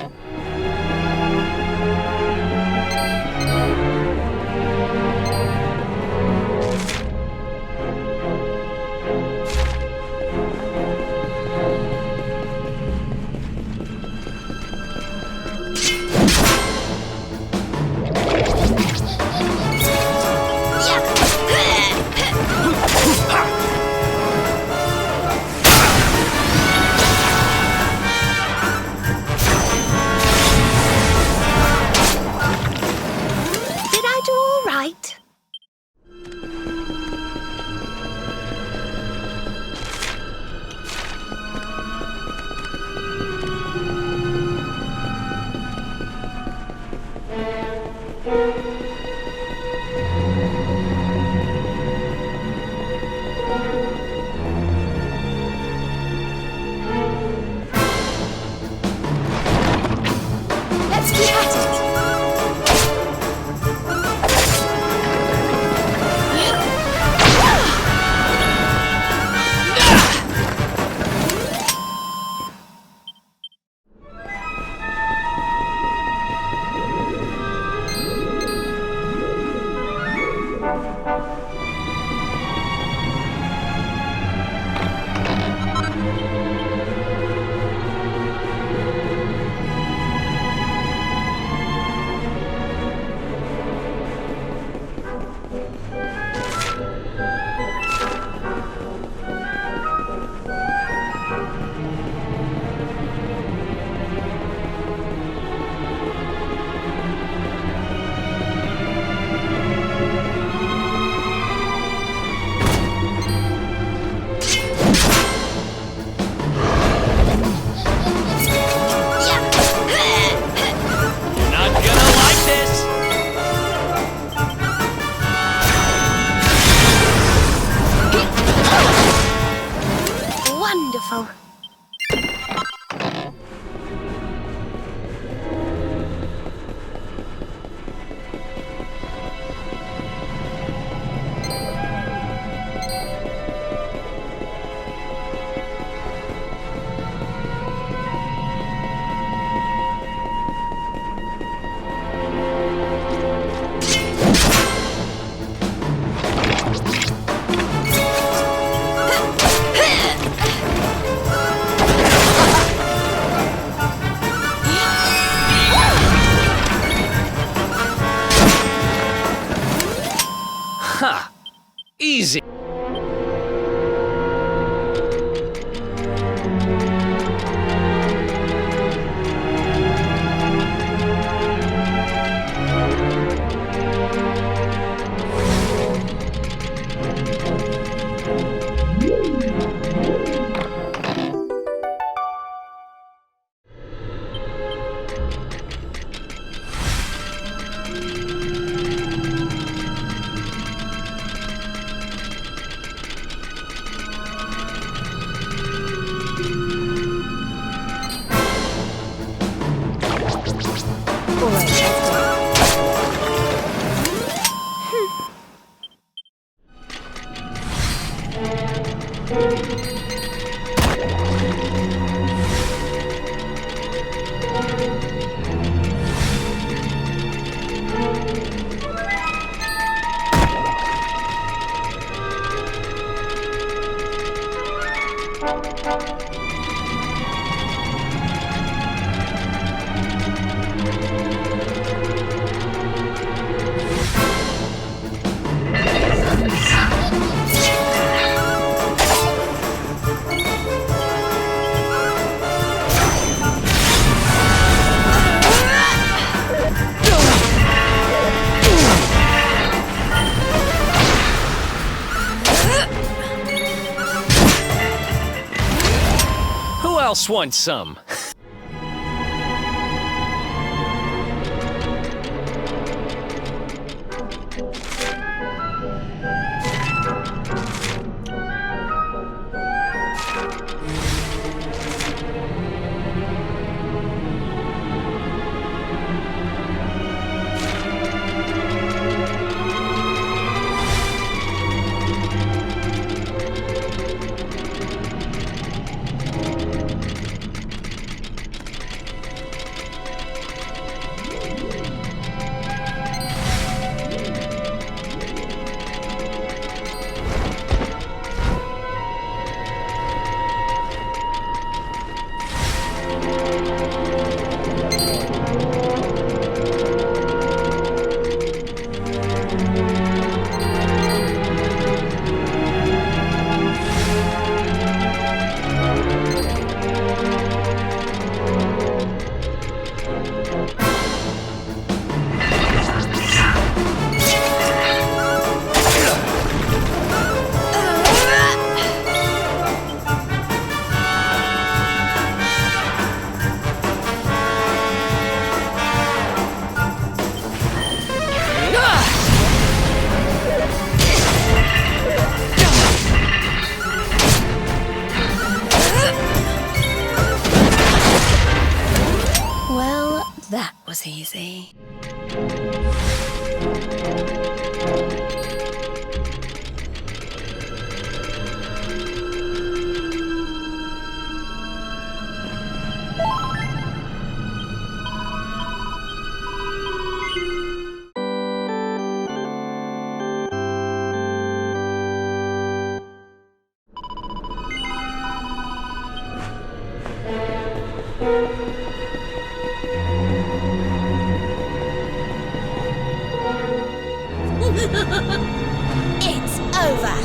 Wonderful. Ha! Easy. Who else wants some? That was easy. It's over.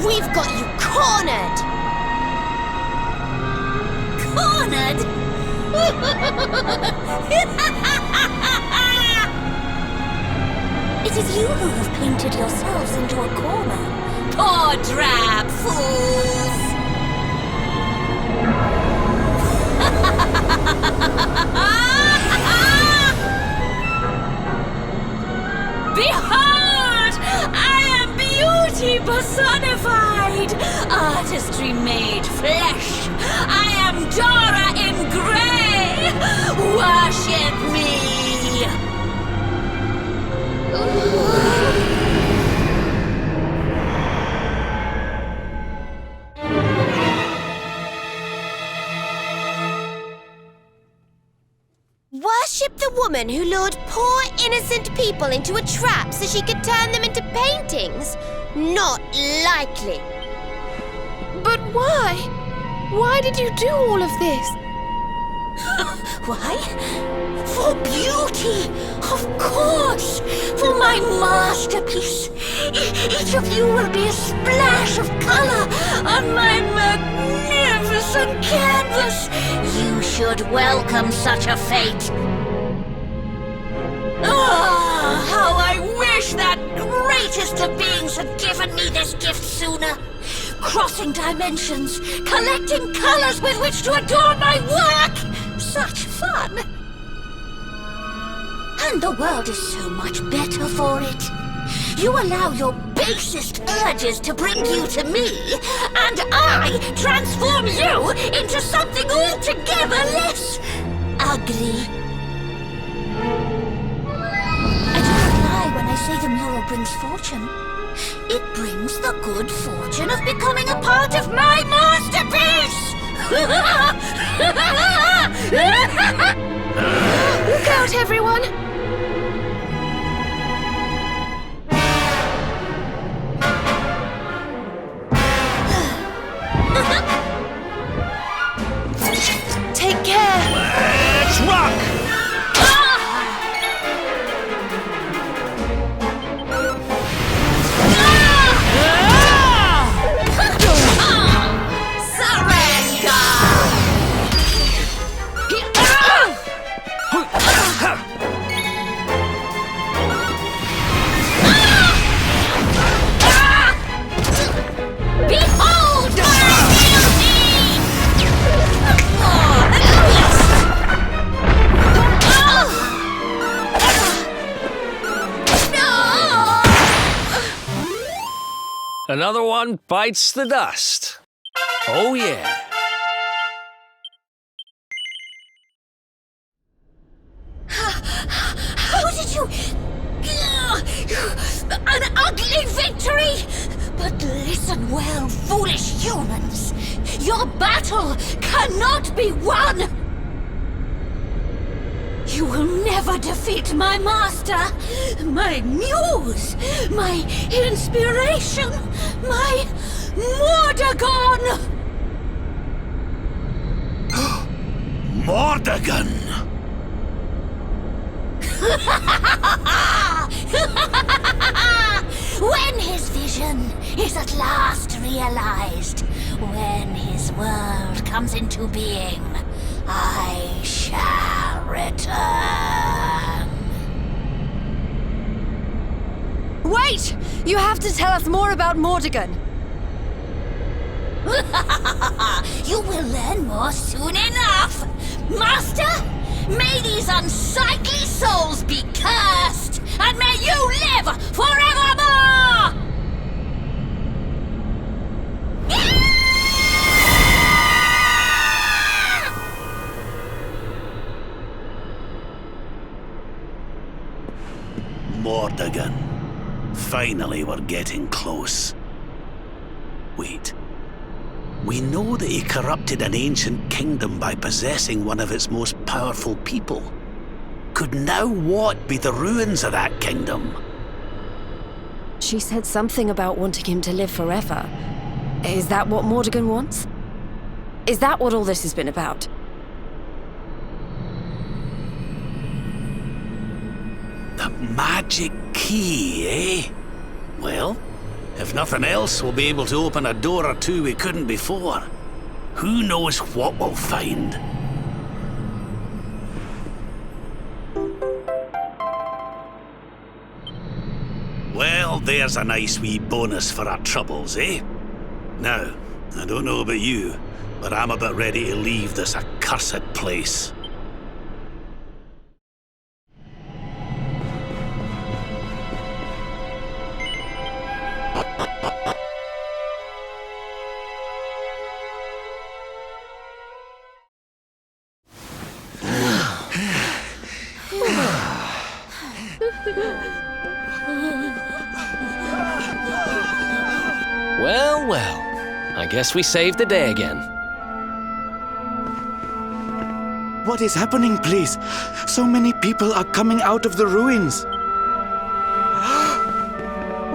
We've got you cornered. Cornered? It is you who have painted yourselves into a corner. Poor drab fools! Behold! I am beauty personified! Artistry made flesh! I am Dora in grey! Worship me! Worship the woman who lured poor innocent people into a trap so she could turn them into paintings? Not likely. But why? Why did you do all of this? Why? For beauty, of course! For my masterpiece! Each of you will be a splash of color on my magnificent canvas! You should welcome such a fate! Ah, how I wish that greatest of beings had given me this gift sooner! Crossing dimensions, collecting colors with which to adorn my work! Such fun! And the world is so much better for it. You allow your basest urges to bring you to me, and I transform you into something altogether less ugly. I do not lie when I say the mural brings fortune. It brings the good fortune of becoming a part of my masterpiece! Look out, everyone! another one bites the dust. Oh, yeah. How did you... An ugly victory! But listen well, foolish humans. Your battle cannot be won! You will never defeat my master, my muse, my inspiration, my Mordegon! Mordegon! When his vision is at last realized, when his world comes into being, I shall return. Wait! You have to tell us more about Mordegon. You will learn more soon enough! Master, may these unsightly souls be cursed, and may you live forevermore! Mordegon. Finally, we're getting close. Wait. We know that he corrupted an ancient kingdom by possessing one of its most powerful people. Could now what be the ruins of that kingdom? She said something about wanting him to live forever. Is that what Mordegon wants? Is that what all this has been about? The magic key, eh? Well, if nothing else, we'll be able to open a door or two we couldn't before. Who knows what we'll find? Well, there's a nice wee bonus for our troubles, eh? Now, I don't know about you, but I'm about ready to leave this accursed place. Well, well. I guess we saved the day again. What is happening, please? So many people are coming out of the ruins.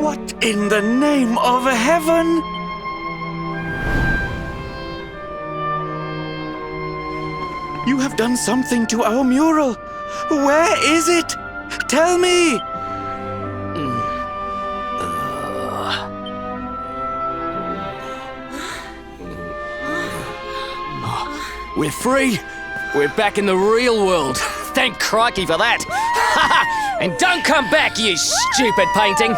What in the name of heaven? You have done something to our mural. Where is it? Tell me! We're free! We're back in the real world. Thank crikey for that! And don't come back, you stupid painting!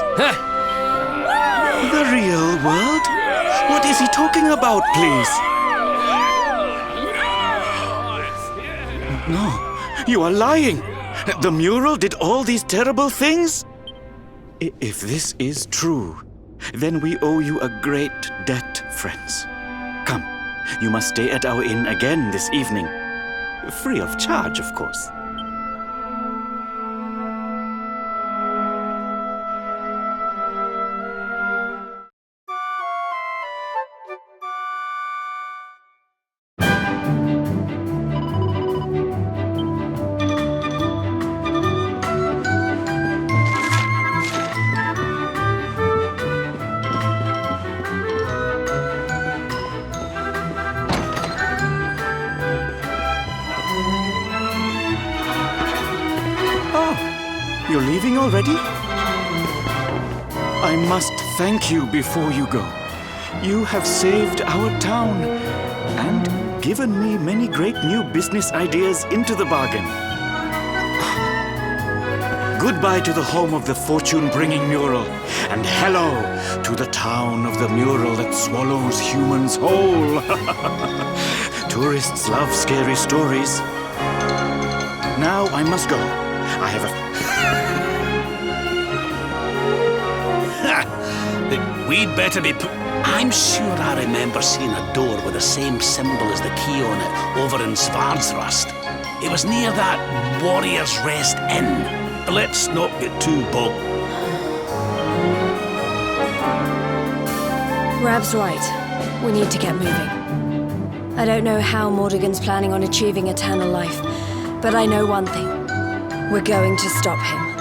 The real world? What is he talking about, please? No, you are lying. The mural did all these terrible things? If this is true, then we owe you a great debt, friends. Come, you must stay at our inn again this evening. Free of charge, of course. You're leaving already? I must thank you before you go. You have saved our town and given me many great new business ideas into the bargain. Goodbye to the home of the fortune-bringing mural, and hello to the town of the mural that swallows humans whole. Tourists love scary stories. Now I must go. I have a... We'd better be... I'm sure I remember seeing a door with the same symbol as the key on it over in Svardsrust. It was near that Warrior's Rest Inn. Let's not get too bogged. Rab's right. We need to get moving. I don't know how Mordegon's planning on achieving eternal life, but I know one thing. We're going to stop him.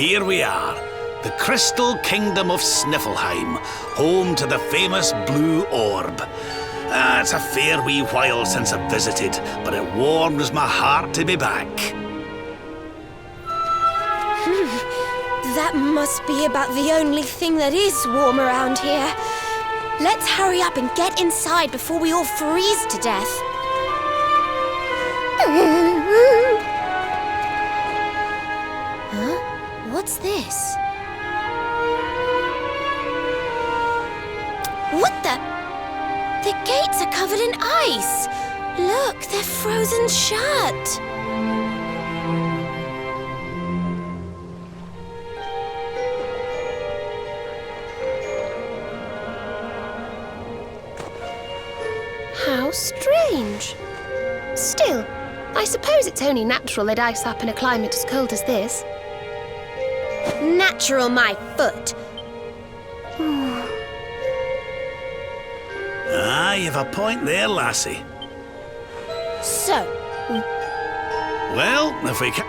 here we are. The Crystal Kingdom of Sniffleheim, home to the famous Blue Orb. It's a fair wee while since I've visited, but it warms my heart to be back. That must be about the only thing that is warm around here. Let's hurry up and get inside before we all freeze to death. Huh? What's this? What the? The gates are covered in ice. Look, they're frozen shut. How strange. Still, I suppose it's only natural they'd ice up in a climate as cold as this. Natural, my foot. You've a point there, lassie. So, well, if we can...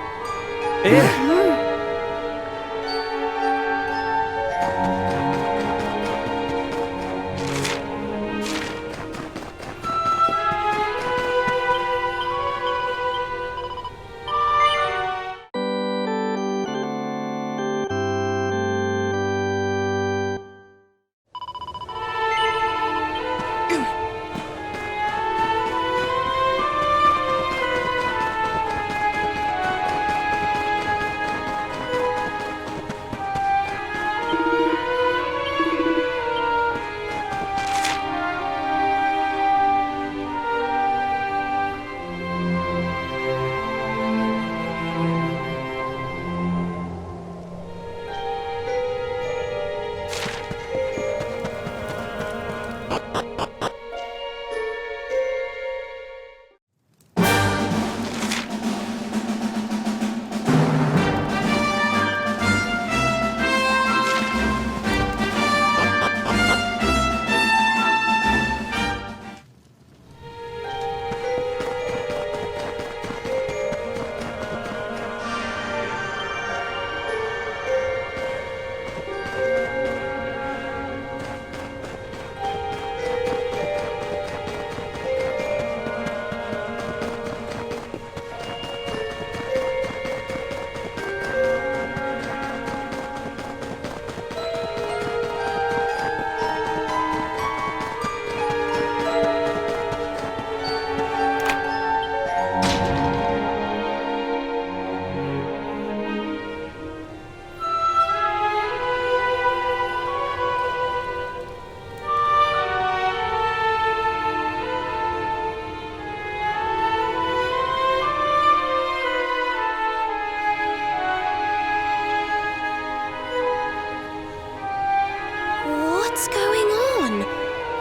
what's going on?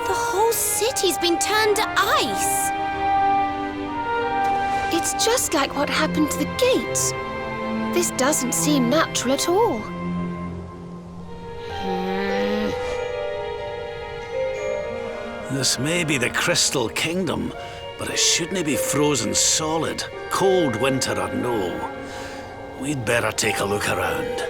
The whole city's been turned to ice. It's just like what happened to the gates. This doesn't seem natural at all. This may be the Crystal Kingdom, but it shouldn't be frozen solid, cold winter or no. We'd better take a look around.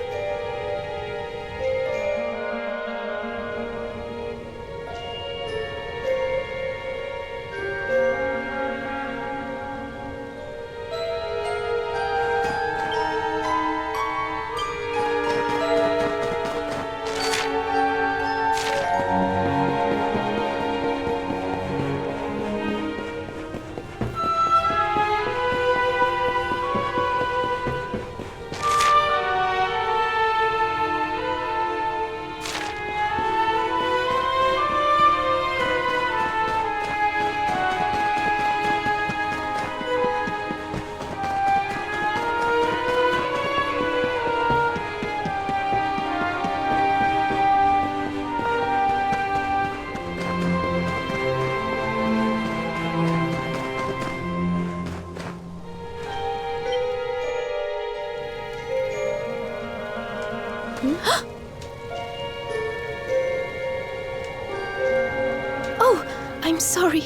Oh, I'm sorry.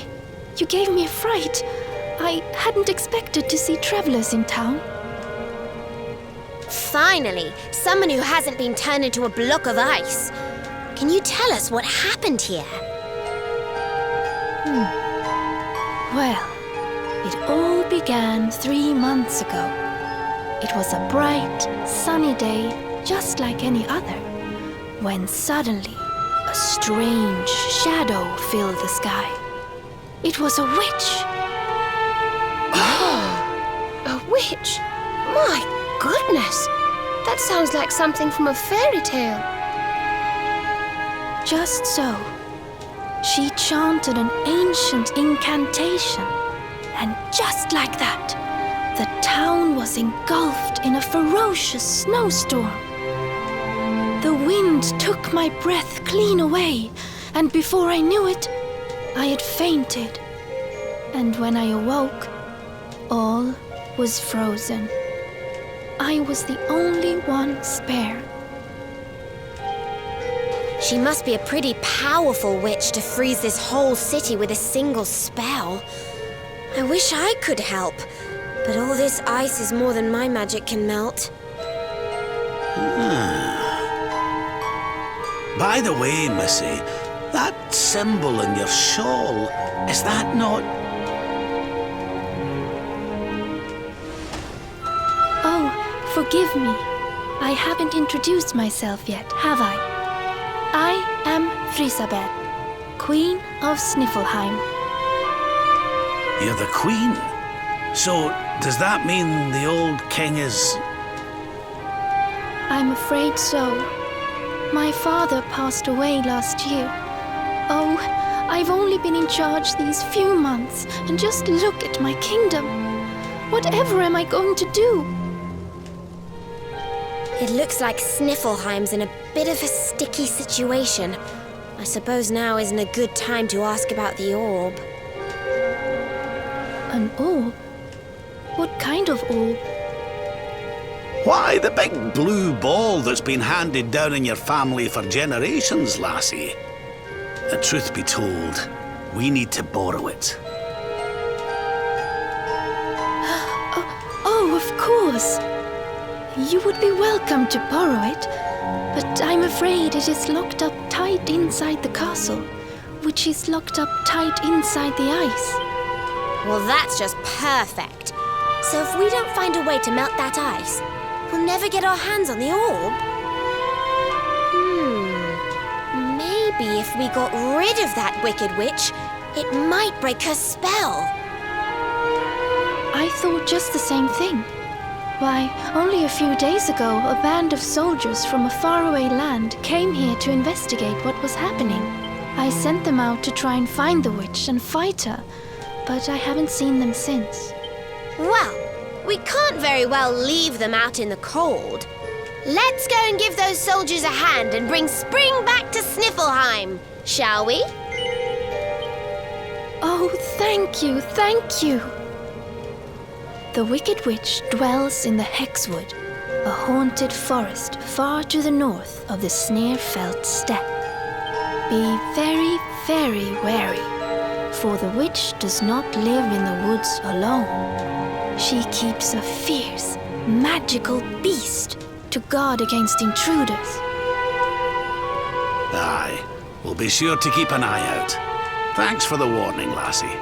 You gave me a fright. I hadn't expected to see travelers in town. Finally, someone who hasn't been turned into a block of ice. Can you tell us what happened here? Well, it all began 3 months ago. It was a bright, sunny day, just like any other, when suddenly a strange shadow filled the sky. It was a witch. A witch? My goodness! That sounds like something from a fairy tale. Just so. She chanted an ancient incantation, and just like that, the town was engulfed in a ferocious snowstorm. The wind took my breath clean away, and before I knew it, I had fainted. And when I awoke, all was frozen. I was the only one spared. She must be a pretty powerful witch to freeze this whole city with a single spell. I wish I could help, but all this ice is more than my magic can melt. By the way, Missy, that symbol in your shawl, is that not... Oh, forgive me. I haven't introduced myself yet, have I? I am Frisabel, Queen of Sniffelheim. You're the queen? So, does that mean the old king is... I'm afraid so. My father passed away last year. Oh, I've only been in charge these few months, and just look at my kingdom. Whatever am I going to do? It looks like Sniffelheim's in a bit of a sticky situation. I suppose now isn't a good time to ask about the orb. An orb? What kind of orb? Why, the big blue ball that's been handed down in your family for generations, lassie. The truth be told, we need to borrow it. Oh, of course. You would be welcome to borrow it, but I'm afraid it is locked up tight inside the castle, which is locked up tight inside the ice. Well, that's just perfect. So if we don't find a way to melt that ice, we'll never get our hands on the orb. Maybe if we got rid of that wicked witch, it might break her spell. I thought just the same thing. Why, only a few days ago, a band of soldiers from a faraway land came here to investigate what was happening. I sent them out to try and find the witch and fight her, but I haven't seen them since. Well, we can't very well leave them out in the cold. Let's go and give those soldiers a hand and bring spring back to Sniffelheim, shall we? Oh, thank you, thank you. The Wicked Witch dwells in the Hexwood, a haunted forest far to the north of the Sneerfelt steppe. Be very, very wary, for the witch does not live in the woods alone. She keeps a fierce, magical beast to guard against intruders. Aye, we'll be sure to keep an eye out. Thanks for the warning, lassie.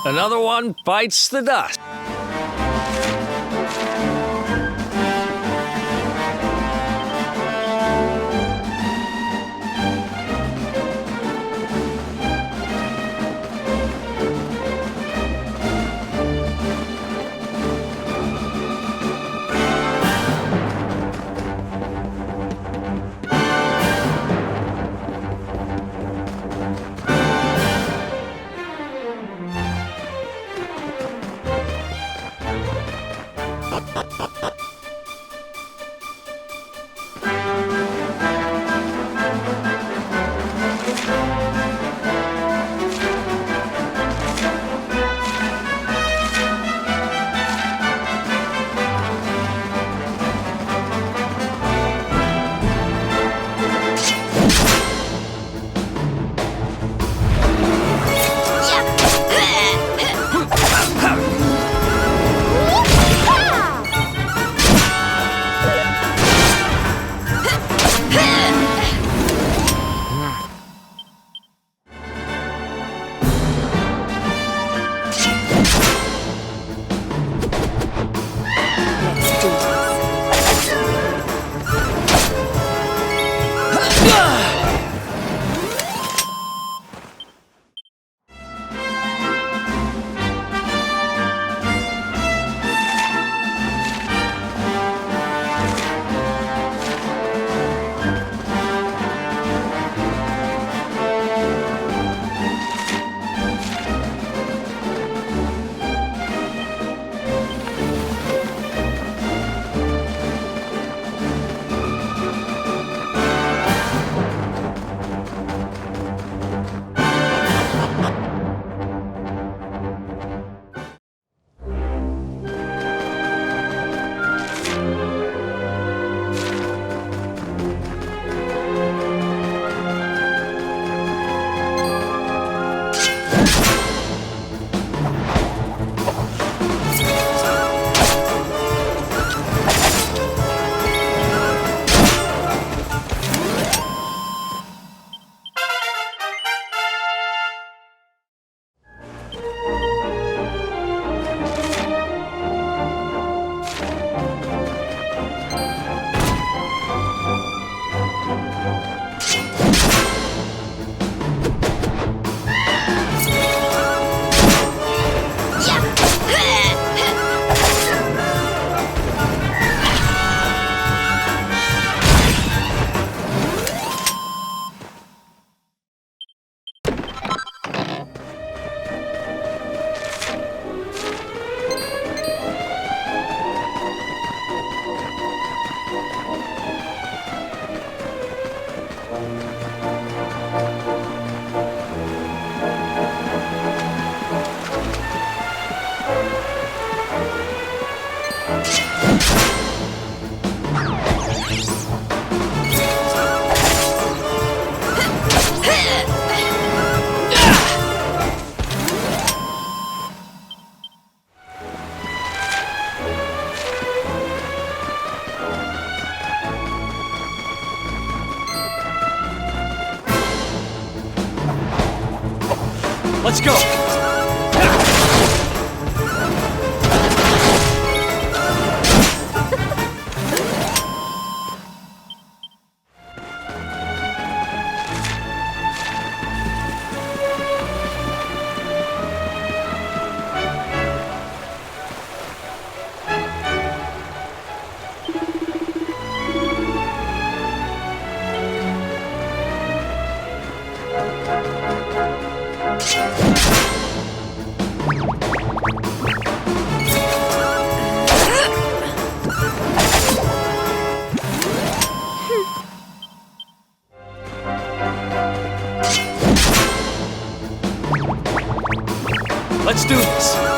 Another one bites the dust. Let's go! Let's do this!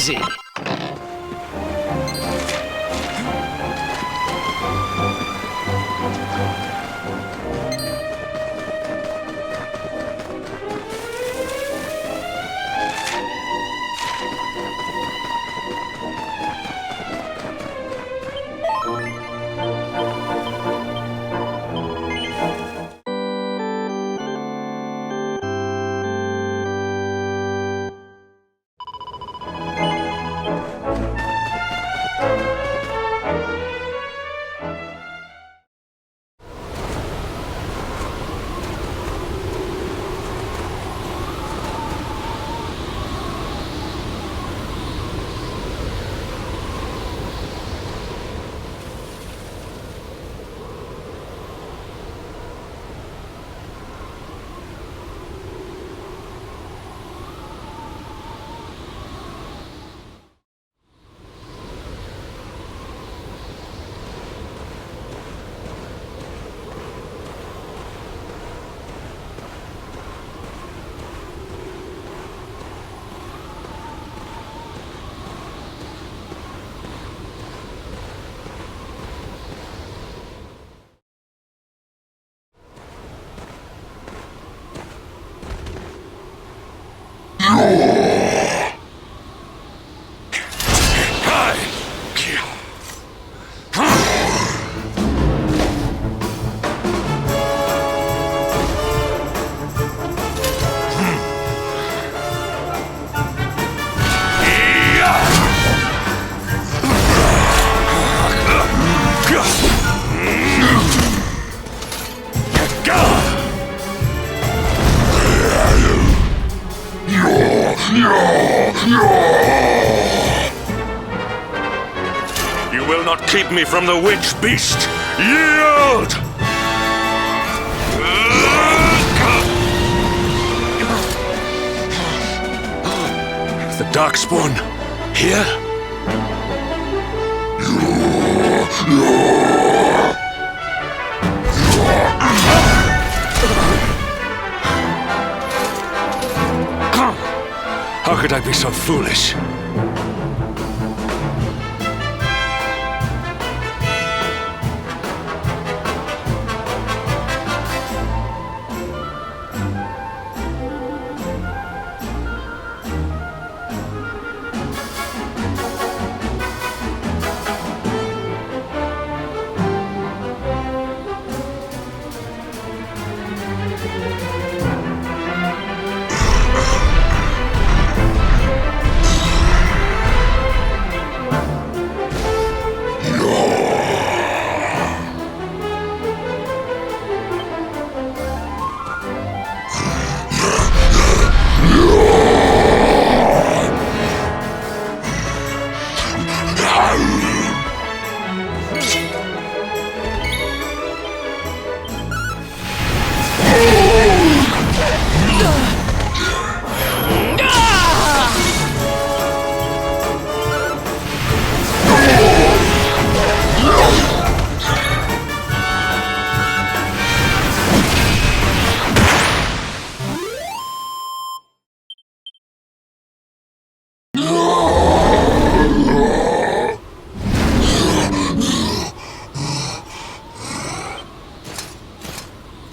easy. You will not keep me from the witch beast! Yield! The Darkspawn here? How could I be so foolish?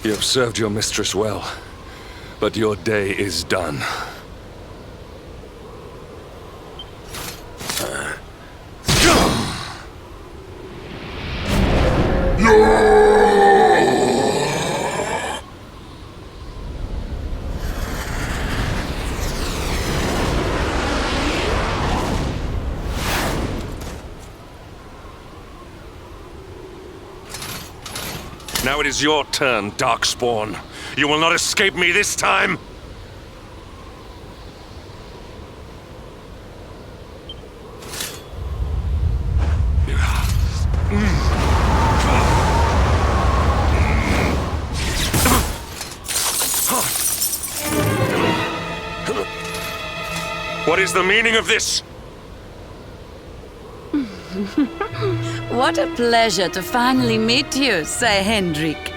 You have served your mistress well, but your day is done. Now it is your turn, Darkspawn. You will not escape me this time! What is the meaning of this? What a pleasure to finally meet you, Sir Hendrik.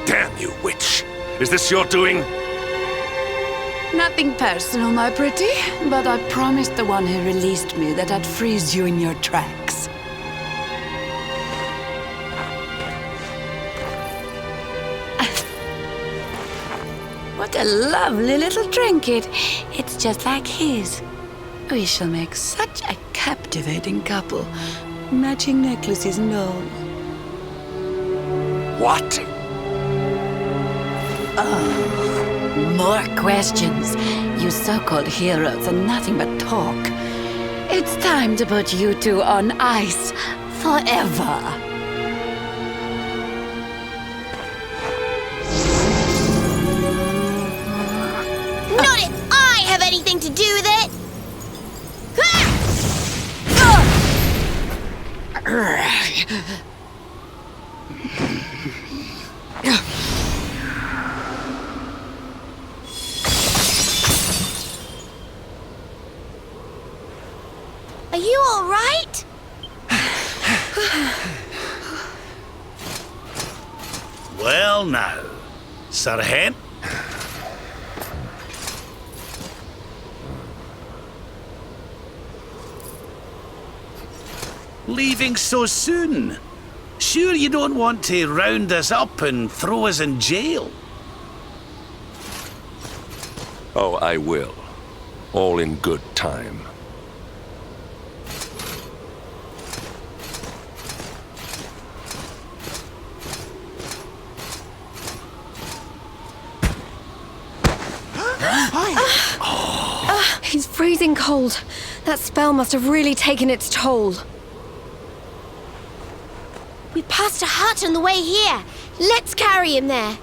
Damn you witch? Is this your doing? Nothing personal, my pretty, but I promised the one who released me that I'd freeze you in your tracks. What a lovely little trinket. It's just like his. We shall make such a captivating couple. Matching necklaces and all. What? Oh, more questions. You so-called heroes are nothing but talk. It's time to put you two on ice forever. Not if I have anything to do with it! Are you all right? Well now, Sirhen. Leaving so soon? Sure you don't want to round us up and throw us in jail? Oh, I will. All in good time. He's freezing cold. That spell must have really taken its toll. We passed a hut on the way here. Let's carry him there.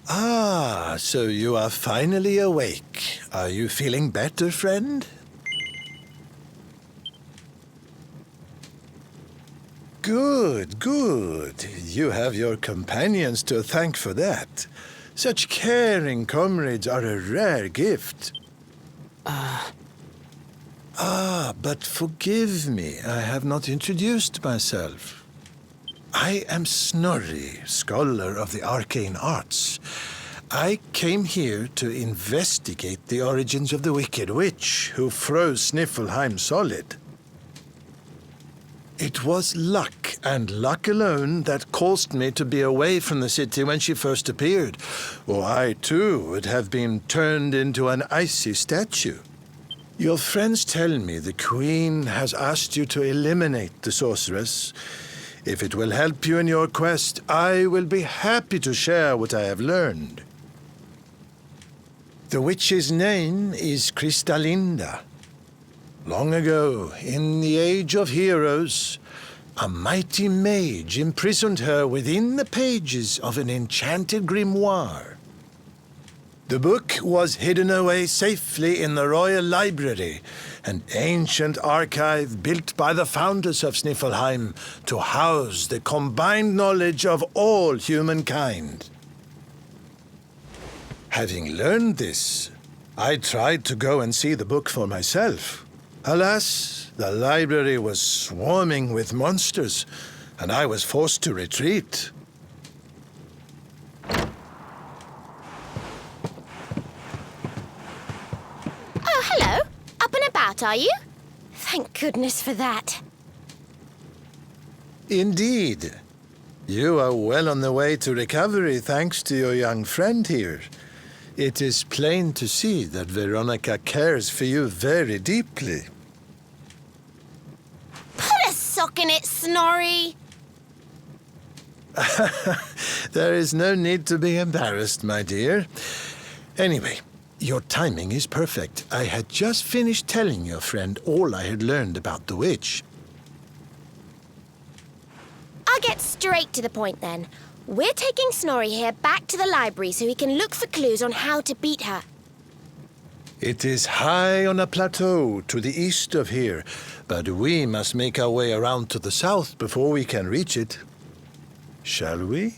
Ah, so you are finally awake. Are you feeling better, friend? Good, good. You have your companions to thank for that. Such caring comrades are a rare gift. But forgive me, I have not introduced myself. I am Snorri, scholar of the arcane arts. I came here to investigate the origins of the Wicked Witch who froze Sniflheim solid. It was luck, and luck alone, that caused me to be away from the city when she first appeared, or I too would have been turned into an icy statue. Your friends tell me the Queen has asked you to eliminate the sorceress. If it will help you in your quest, I will be happy to share what I have learned. The witch's name is Kristalinda. Long ago, in the Age of Heroes, a mighty mage imprisoned her within the pages of an enchanted grimoire. The book was hidden away safely in the Royal Library, an ancient archive built by the founders of Sniflheim to house the combined knowledge of all humankind. Having learned this, I tried to go and see the book for myself. Alas, the library was swarming with monsters, and I was forced to retreat. Oh, hello. Up and about, are you? Thank goodness for that. Indeed. You are well on the way to recovery thanks to your young friend here. It is plain to see that Veronica cares for you very deeply. Put a sock in it, Snorri. There is no need to be embarrassed, my dear. Anyway, your timing is perfect. I had just finished telling your friend all I had learned about the witch. I'll get straight to the point then. We're taking Snorri here back to the library so he can look for clues on how to beat her. It is high on a plateau to the east of here, but we must make our way around to the south before we can reach it. Shall we?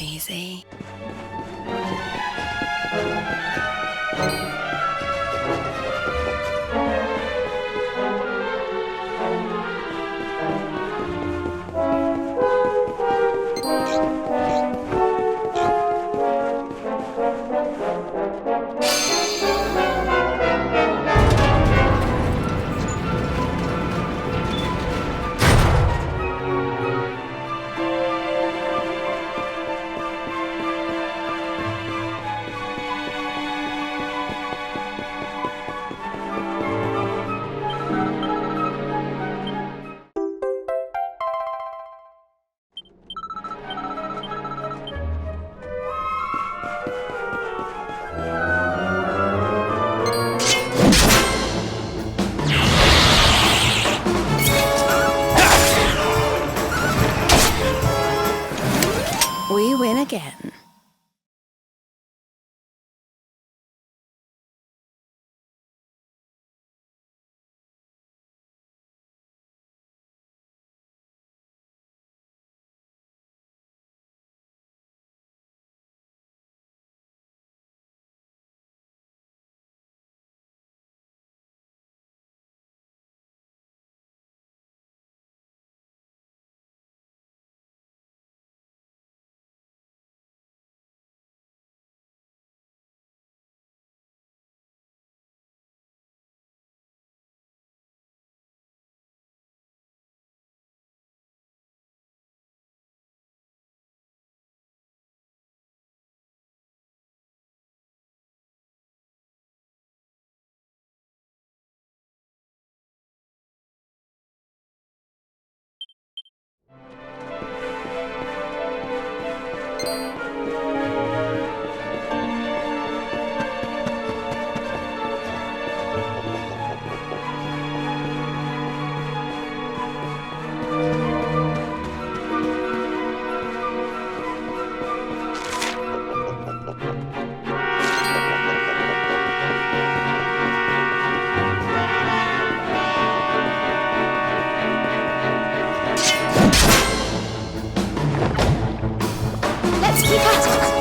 easy. We win again. Let's keep at it.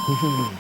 Wonderful.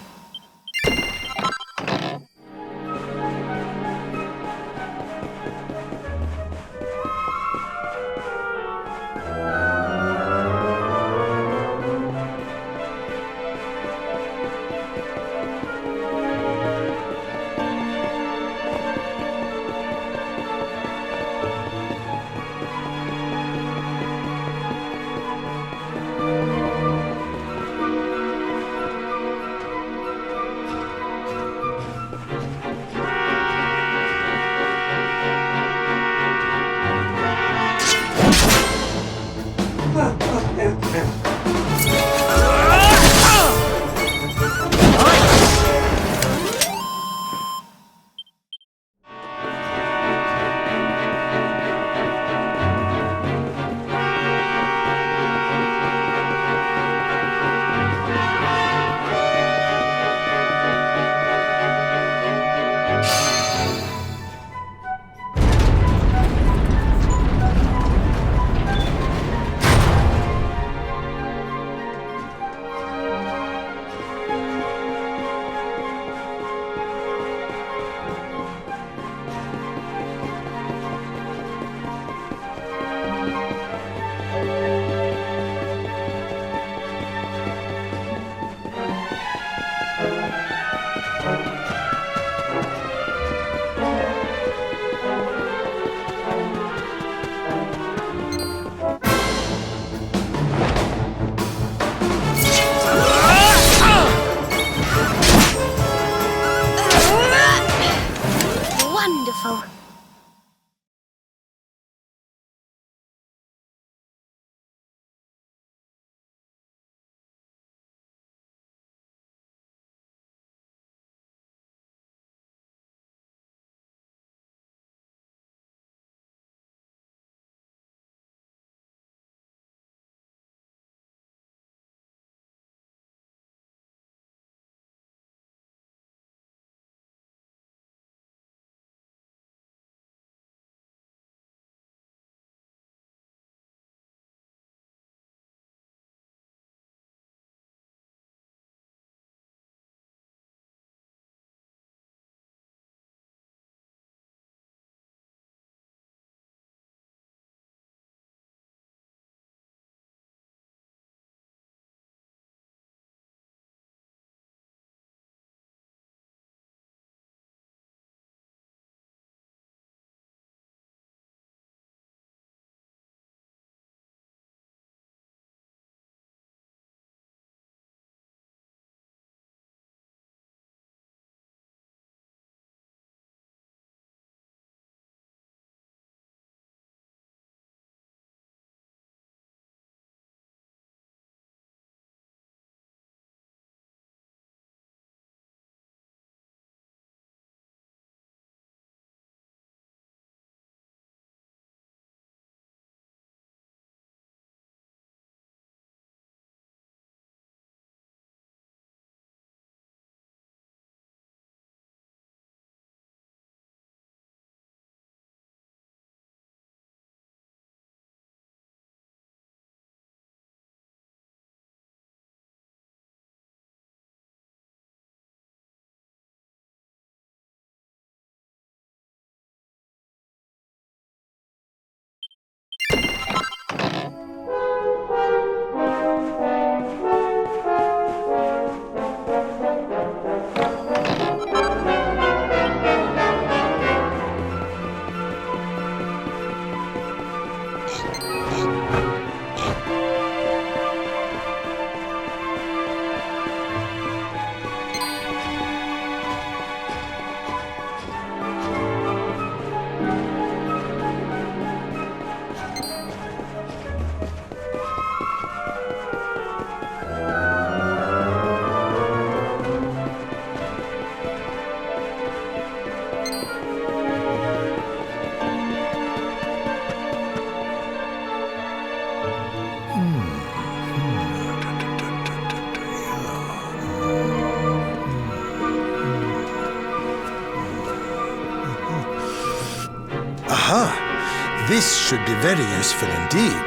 Aha! This should be very useful indeed.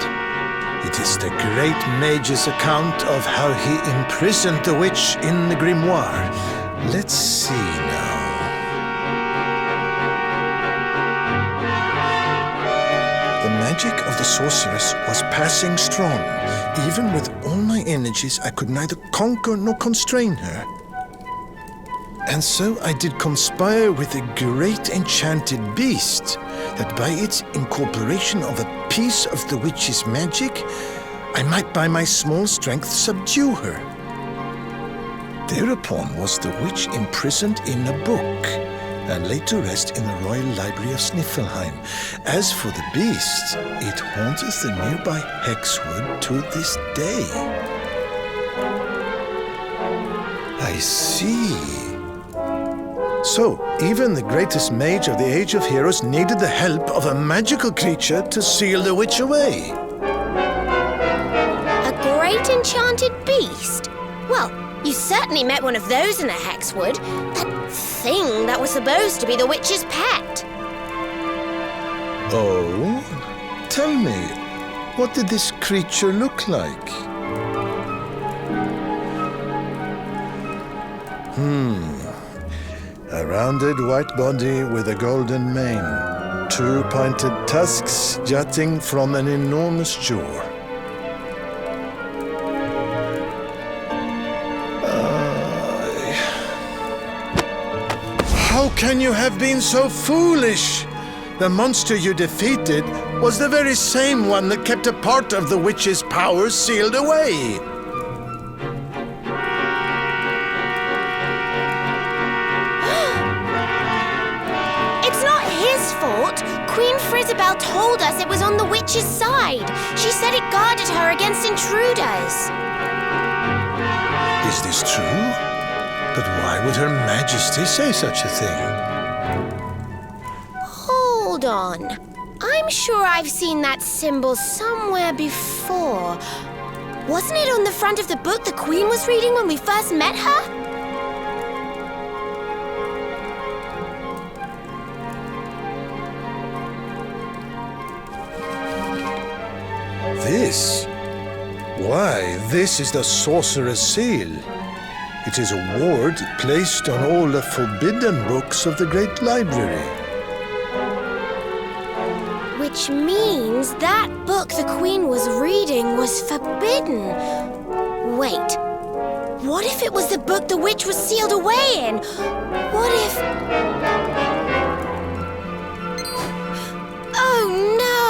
It is the great mage's account of how he imprisoned the witch in the grimoire. Let's see now. The magic of the sorceress was passing strong. Even with all my energies, I could neither conquer nor constrain her. And so I did conspire with a great enchanted beast, that by its incorporation of a piece of the witch's magic, I might by my small strength subdue her. Thereupon was the witch imprisoned in a book, and laid to rest in the Royal Library of Sniffelheim. As for the beast, it haunts the nearby Hexwood to this day. I see. So, even the greatest mage of the Age of Heroes needed the help of a magical creature to seal the witch away. A great enchanted beast? Well, you certainly met one of those in a Hexwood. That thing that was supposed to be the witch's pet. Oh? Tell me, what did this creature look like? A rounded white body with a golden mane. 2 pointed tusks jutting from an enormous jaw. How can you have been so foolish? The monster you defeated was the very same one that kept a part of the witch's powers sealed away. It's not his fault. Queen Frizzabel told us it was on the witch's side. She said it guarded her against intruders. Is this true? But why would Her Majesty say such a thing? Hold on. I'm sure I've seen that symbol somewhere before. Wasn't it on the front of the book the Queen was reading when we first met her? This? Why, this is the Sorcerer's Seal. It is a ward placed on all the forbidden books of the Great Library. Which means that book the Queen was reading was forbidden. Wait, what if it was the book the witch was sealed away in? What if... Oh no!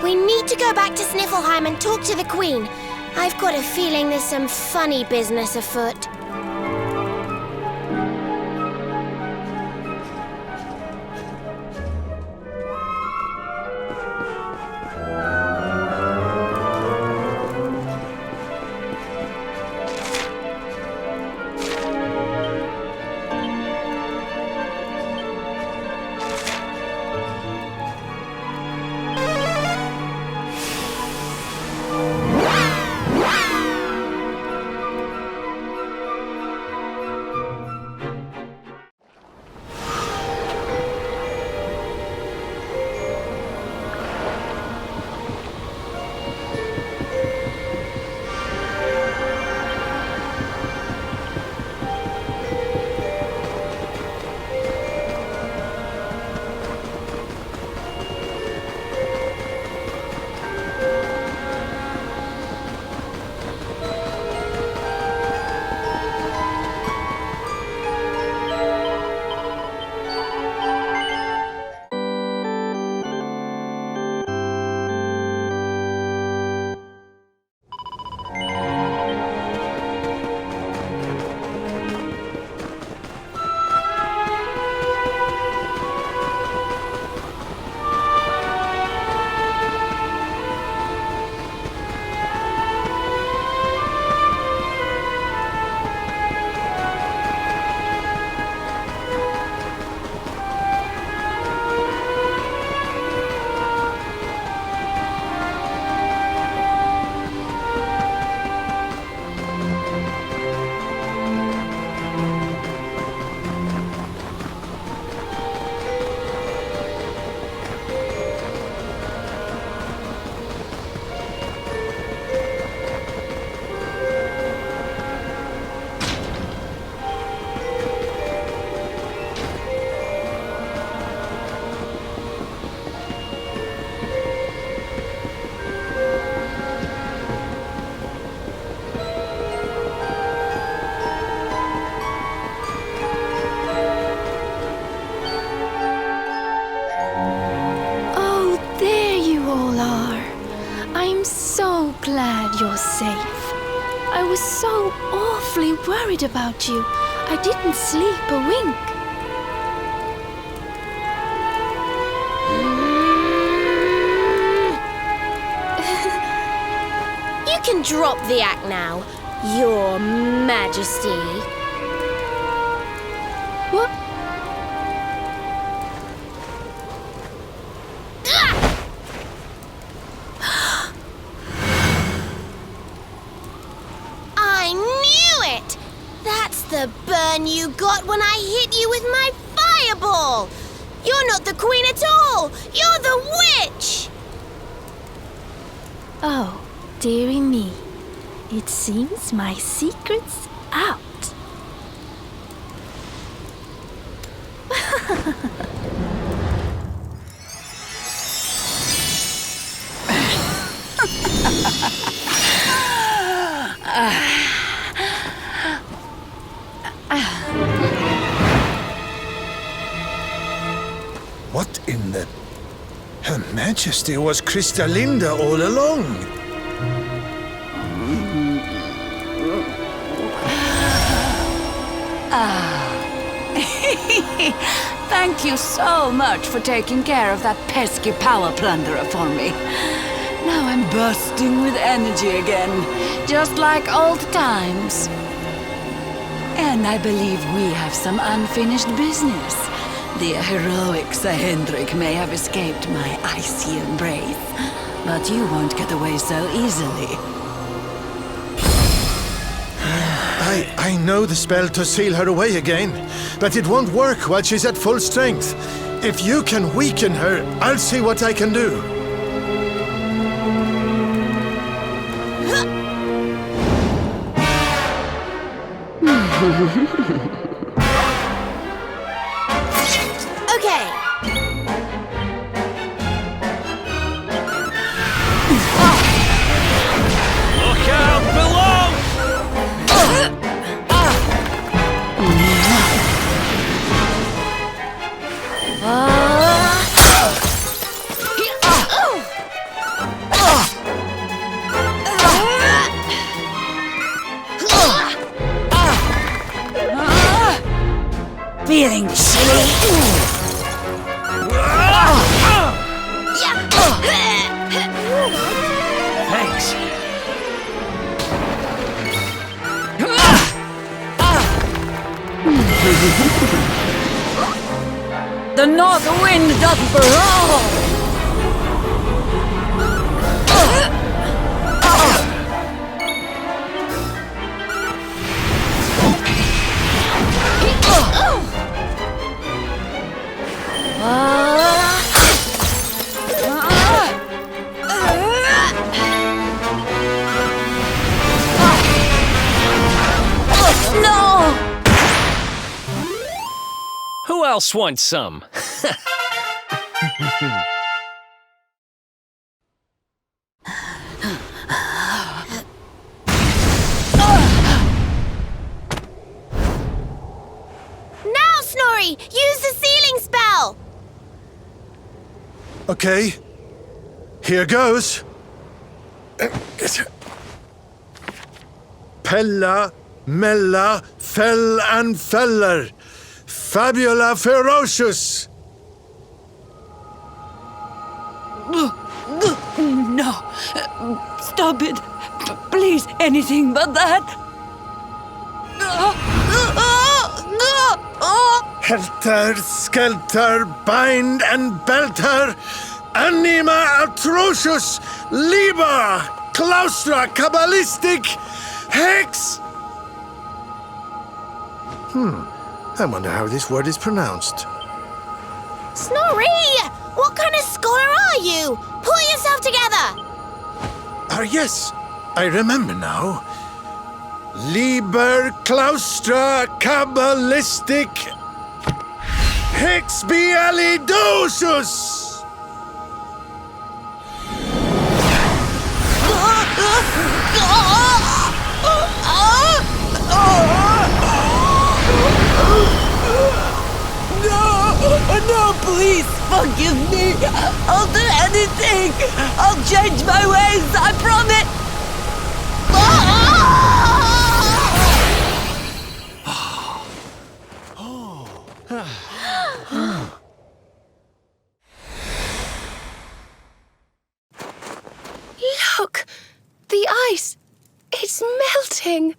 We need to go back to Sniffelheim and talk to the Queen. I've got a feeling there's some funny business afoot. I was so awfully worried about you. I didn't sleep a wink. You can drop the act now, Your Majesty. What? I knew it! That's the burn you got when I hit you with my fireball! You're not the queen at all! You're the witch! Oh, dearie me. It seems my secret's out. What in the... Her Majesty was Crystalinda all along. Thank you so much for taking care of that pesky power plunderer for me. Now I'm bursting with energy again, just like old times. And I believe we have some unfinished business. The heroic Sir Hendrik may have escaped my icy embrace, but you won't get away so easily. I know the spell to seal her away again, but it won't work while she's at full strength. If you can weaken her, I'll see what I can do. Okay. Look out below! Feeling chilly? Thanks. The north wind doth blow! No! Who else wants some? Now, Snorri! Use the sealing spell! Okay. Here goes. Pella, Mella, Fell and Feller. Fabula Ferocious. No. Stop it. Please, anything but that. Helter, Skelter, Bind and Belter. Anima Atrocious. Liber. Claustra Kabbalistic. Hex. I wonder how this word is pronounced. Snorri! What kind of scholar are you? Pull yourself together! Yes, I remember now. Liber Claustra Kabbalistic Hex Bealidocious! No, please forgive me. I'll do anything. I'll change my ways, I promise. melting.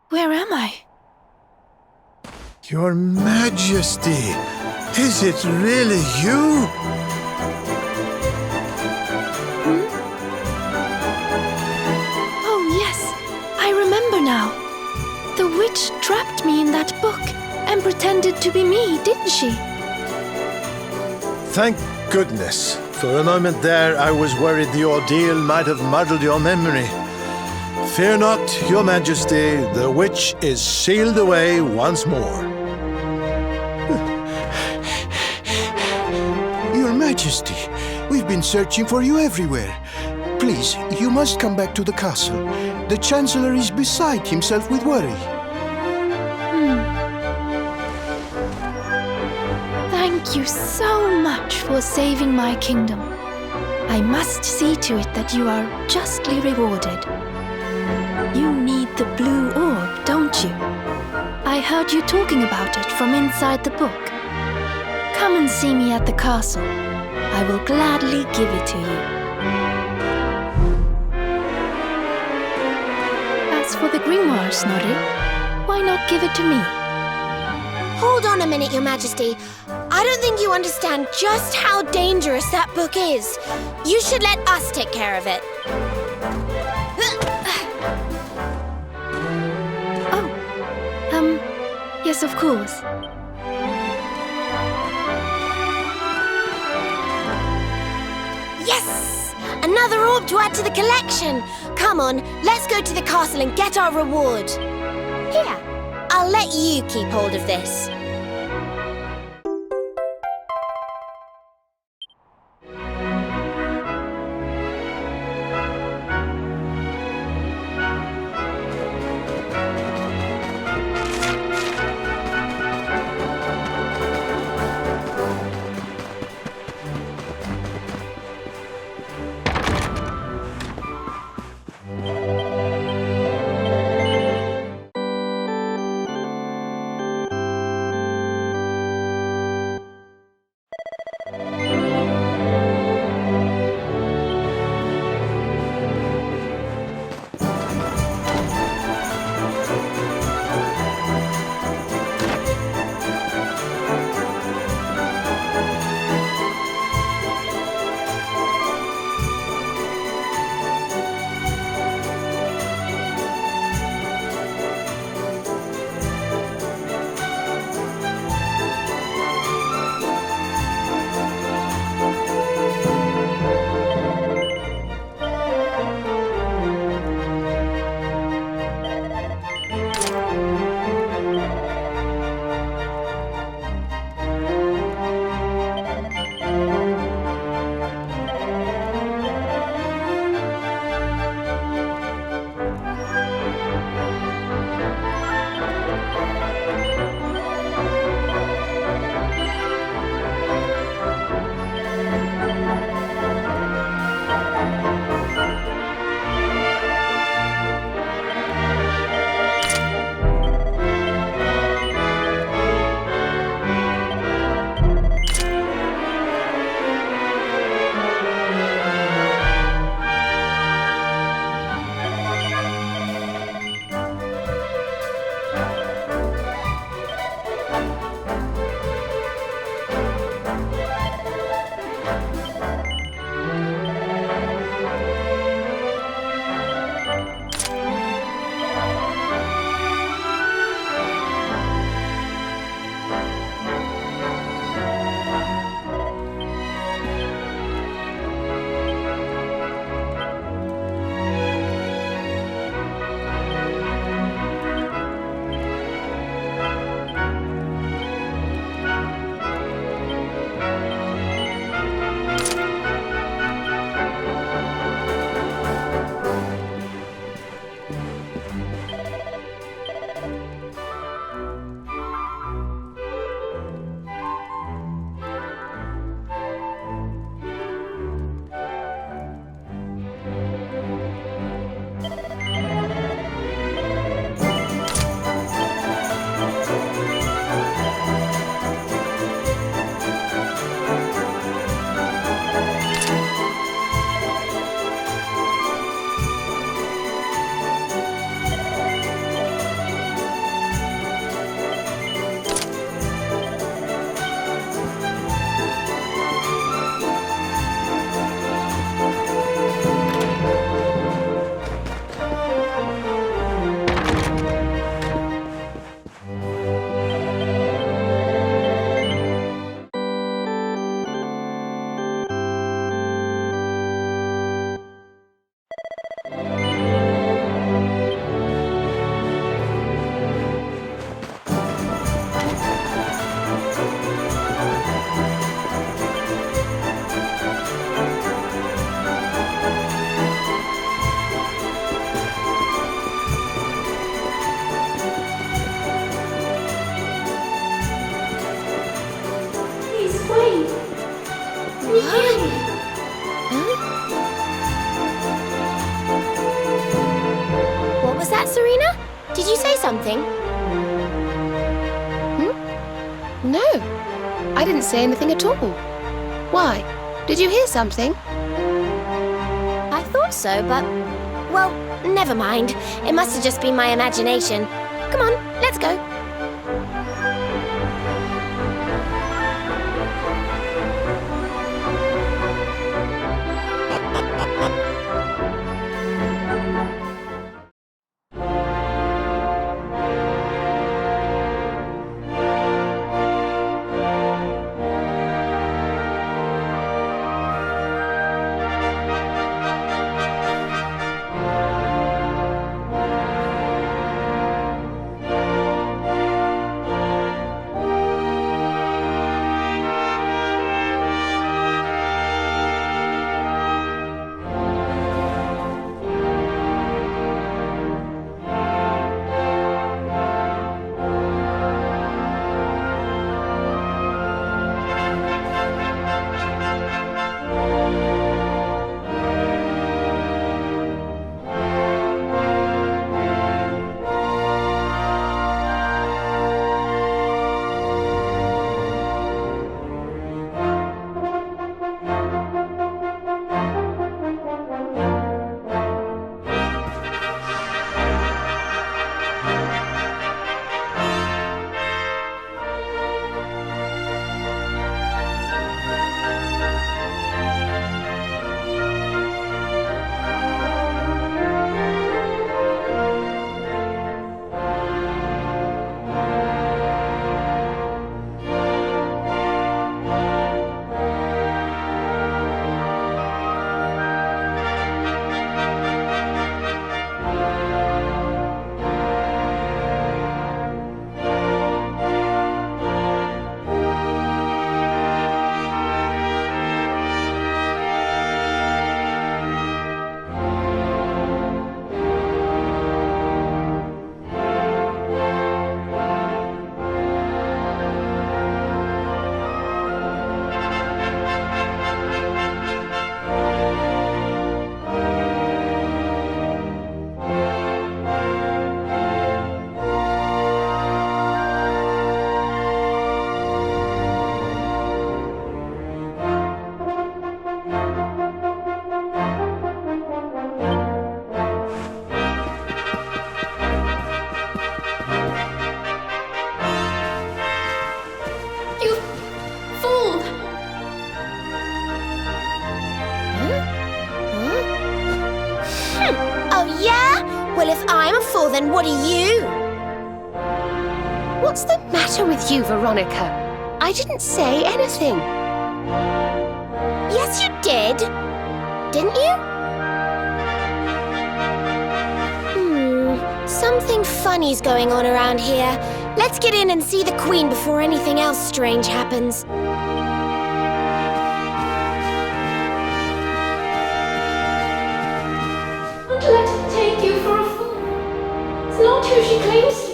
Where am I? Your Majesty, is it really you? Oh, yes. I remember now. The witch trapped me in that book and pretended to be me, didn't she? Thank goodness. For a moment there, I was worried the ordeal might have muddled your memory. Fear not, Your Majesty, the witch is sealed away once more. Your Majesty, we've been searching for you everywhere. Please, you must come back to the castle. The Chancellor is beside himself with worry. Thank you so much for saving my kingdom. I must see to it that you are justly rewarded. You need the blue orb, don't you? I heard you talking about it from inside the book. Come and see me at the castle. I will gladly give it to you. As for the grimoire, Snorri, why not give it to me? Hold on a minute, Your Majesty. I don't think you understand just how dangerous that book is. You should let us take care of it. Yes, of course. Yes! Another orb to add to the collection. Come on, let's go to the castle and get our reward. Here, I'll let you keep hold of this. Please wait. What was that, Serena? Did you say something? No, I didn't say anything at all. Why? Did you hear something? I thought so, but... well, never mind. It must have just been my imagination. Come on, let's go. Well, if I'm a fool, then what are you? What's the matter with you, Veronica? I didn't say anything. Yes, you did. Didn't you? Something funny's going on around here. Let's get in and see the Queen before anything else strange happens. Don't let her take you for a fool. It's not who she claims to be.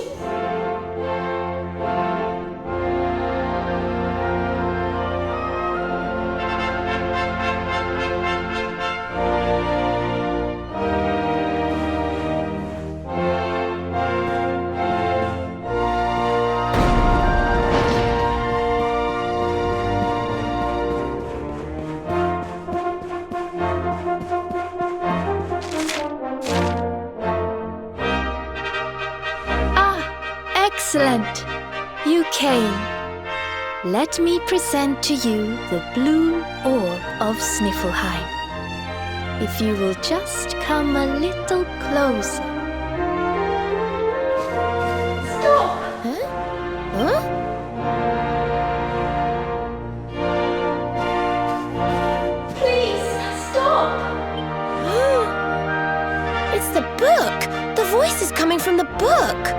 Excellent. You came. Let me present to you the blue orb of Sniffleheim. If you will just come a little closer. Stop! Huh? Please, stop! It's the book! The voice is coming from the book!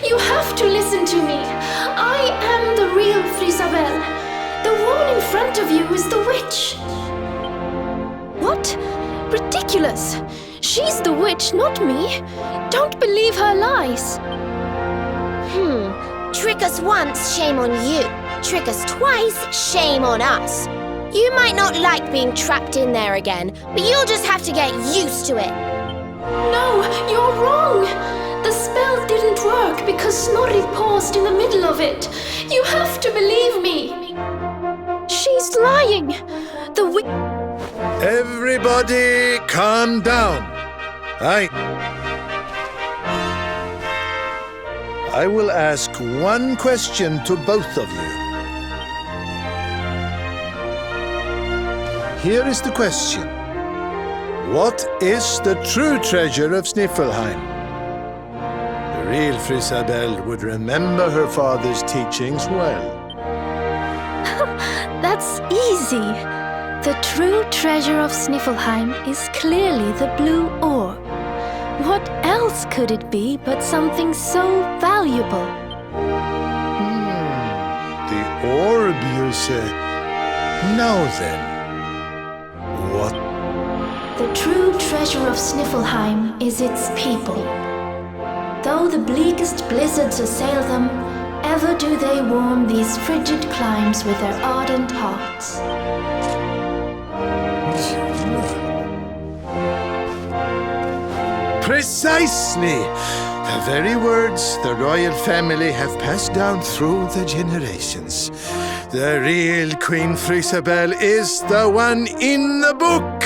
You have to listen to me. I am the real Frisabelle. The woman in front of you is the witch. What? Ridiculous. She's the witch, not me. Don't believe her lies. Trick us once, shame on you. Trick us twice, shame on us. You might not like being trapped in there again, but you'll just have to get used to it. No, you're wrong! The spell didn't work because Snorri paused in the middle of it. You have to believe me. She's lying. Everybody calm down. I will ask one question to both of you. Here is the question. What is the true treasure of Sniffelheim? The real Frisabelle would remember her father's teachings well. That's easy. The true treasure of Sniffelheim is clearly the blue orb. What else could it be but something so valuable? The orb, you say? Now then, what? The true treasure of Sniffelheim is its people. Though the bleakest blizzards assail them, ever do they warm these frigid climes with their ardent hearts. Precisely! The very words the royal family have passed down through the generations. The real Queen Frisabelle is the one in the book!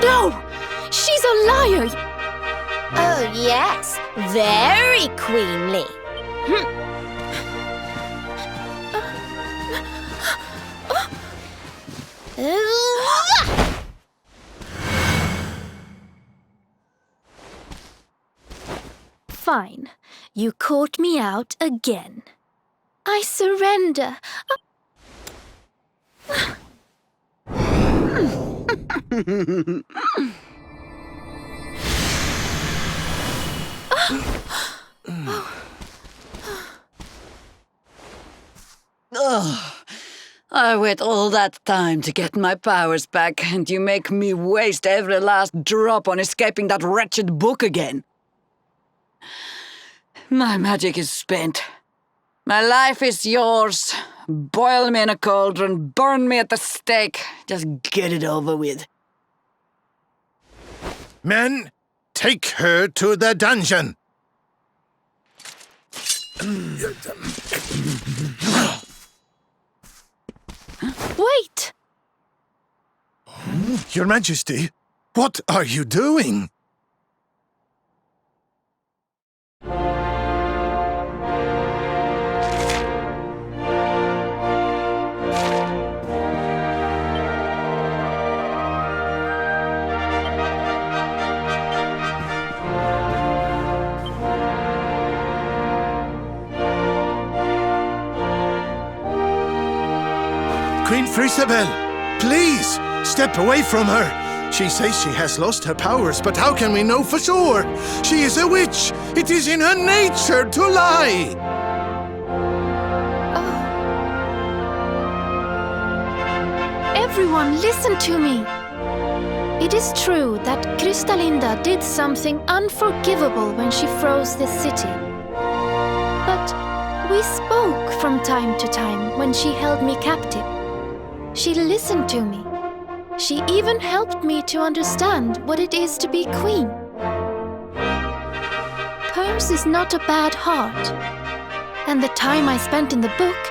No! She's a liar! Oh, yes. Very queenly. Fine. You caught me out again. I surrender. I wait all that time to get my powers back, and you make me waste every last drop on escaping that wretched book again. My magic is spent. My life is yours. Boil me in a cauldron, burn me at the stake. Just get it over with. Men, take her to the dungeon! Wait! Your Majesty, what are you doing? Queen Frisabelle, please, step away from her. She says she has lost her powers, but how can we know for sure? She is a witch. It is in her nature to lie. Everyone, listen to me. It is true that Kristalinda did something unforgivable when she froze this city. But we spoke from time to time when she held me captive. She listened to me. She even helped me to understand what it is to be queen. Hers is not a bad heart. And the time I spent in the book,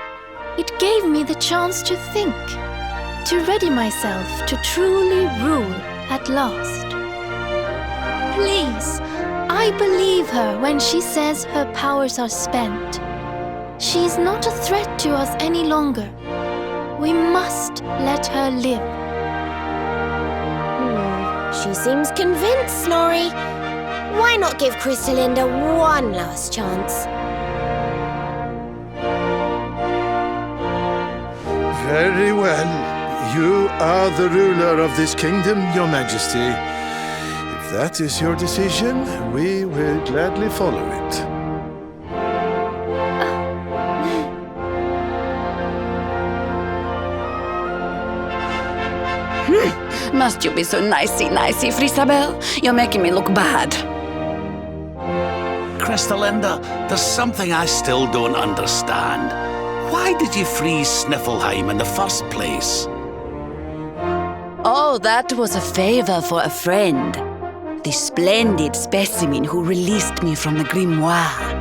it gave me the chance to think, to ready myself to truly rule at last. Please, I believe her when she says her powers are spent. She is not a threat to us any longer. We must let her live. She seems convinced, Snorri. Why not give Kristalinda one last chance? Very well. You are the ruler of this kingdom, Your Majesty. If that is your decision, we will gladly follow it. Must you be so nicey, Frisabelle? You're making me look bad. Crystalinda, there's something I still don't understand. Why did you freeze Sniffleheim in the first place? Oh, that was a favor for a friend. The splendid specimen who released me from the grimoire.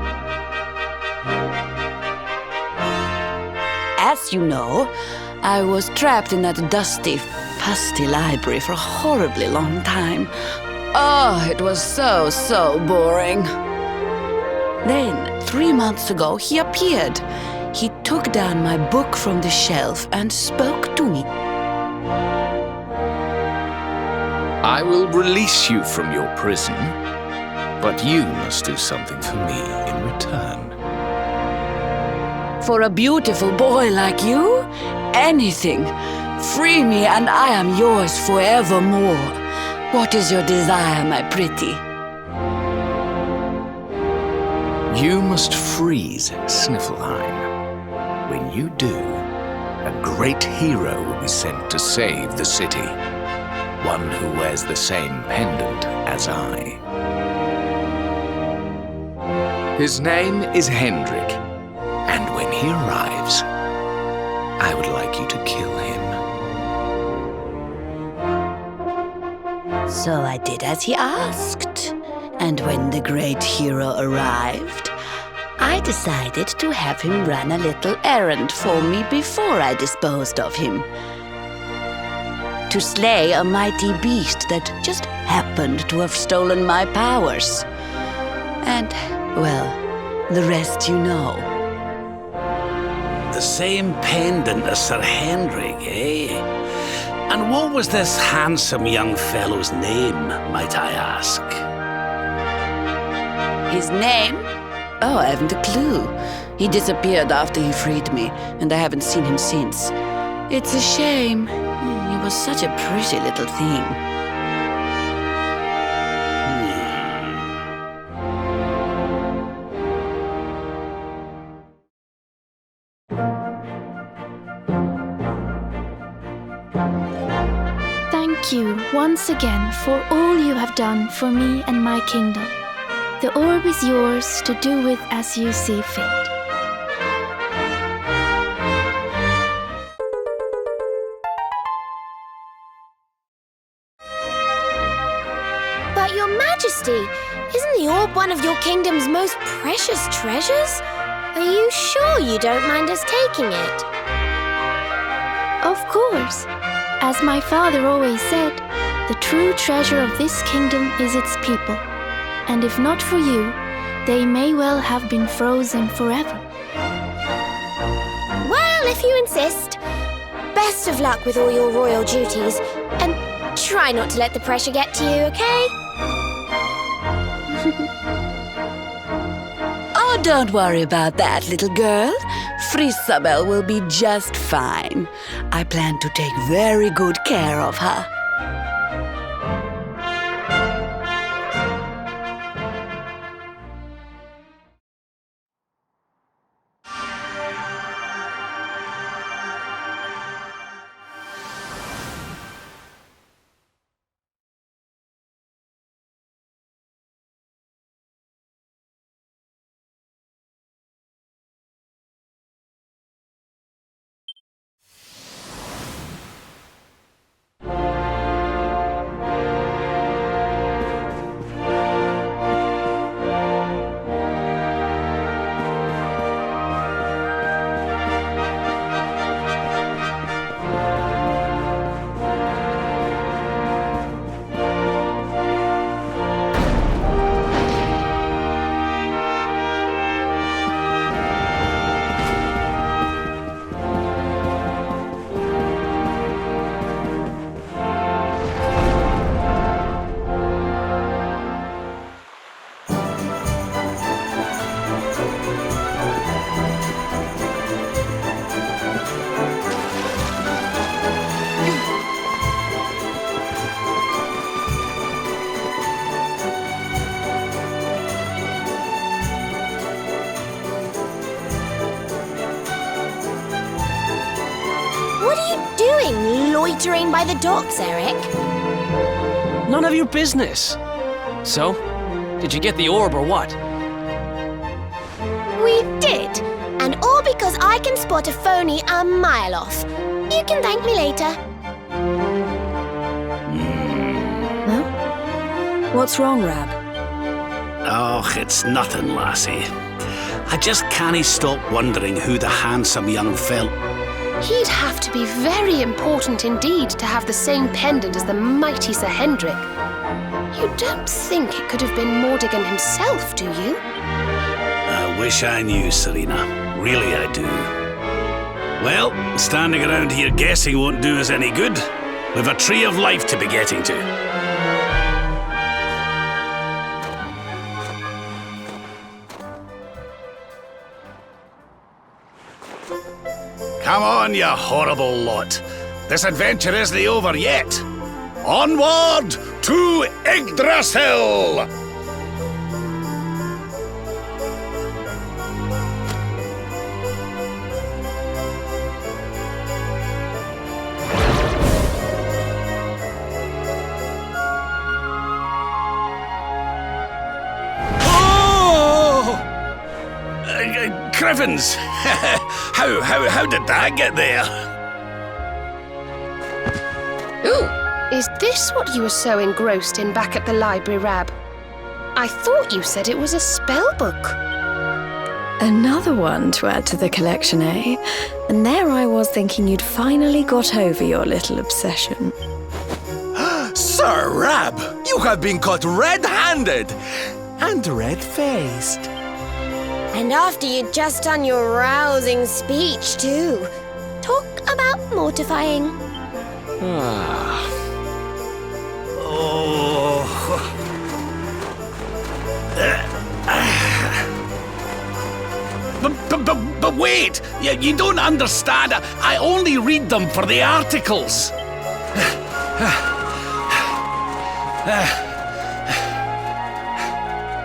As you know, I was trapped in that dusty, fusty library for a horribly long time. Oh, it was so boring. Then, 3 months ago, he appeared. He took down my book from the shelf and spoke to me. I will release you from your prison, but you must do something for me in return. For a beautiful boy like you, anything. Free me and I am yours forevermore. What is your desire, my pretty? You must freeze Sniffleheim. When you do, a great hero will be sent to save the city. One who wears the same pendant as I. His name is Hendrik, and when he arrives, I would like you to kill him. So I did as he asked, and when the great hero arrived, I decided to have him run a little errand for me before I disposed of him. To slay a mighty beast that just happened to have stolen my powers. And, well, the rest you know. The same pendant as Sir Hendrik, eh? And what was this handsome young fellow's name, might I ask? His name? Oh, I haven't a clue. He disappeared after he freed me, and I haven't seen him since. It's a shame. He was such a pretty little thing. Thank you once again for all you have done for me and my kingdom. The orb is yours to do with as you see fit. But Your Majesty, isn't the orb one of your kingdom's most precious treasures? Are you sure you don't mind us taking it? Of course. As my father always said, the true treasure of this kingdom is its people. And if not for you, they may well have been frozen forever. Well, if you insist. Best of luck with all your royal duties. And try not to let the pressure get to you, okay? Oh, don't worry about that, little girl. Frisabel will be just fine. I plan to take very good care of her. Loitering by the docks, Eric? None of your business. So, did you get the orb or what? did. And all because I can spot a phony a mile off. You can thank me later. What's wrong, Rab? Oh, it's nothing, lassie. I just can't stop wondering who the handsome young fella... He'd have to be very important indeed to have the same pendant as the mighty Sir Hendrik. You don't think it could have been Mordigan himself, do you? I wish I knew, Serena. Really, I do. Well, standing around here guessing won't do us any good. We've a tree of life to be getting to. Come on, you horrible lot. This adventure isn't over yet. Onward to Yggdrasil! Crivens! how did that get there? Ooh! Is this what you were so engrossed in back at the library, Rab? I thought you said it was a spell book. Another one to add to the collection, eh? And there I was thinking you'd finally got over your little obsession. Sir Rab, you have been caught red-handed and red-faced. And after you'd just done your rousing speech, too. Talk about mortifying. But wait! You don't understand. I only read them for the articles.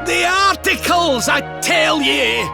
The articles, I tell ye!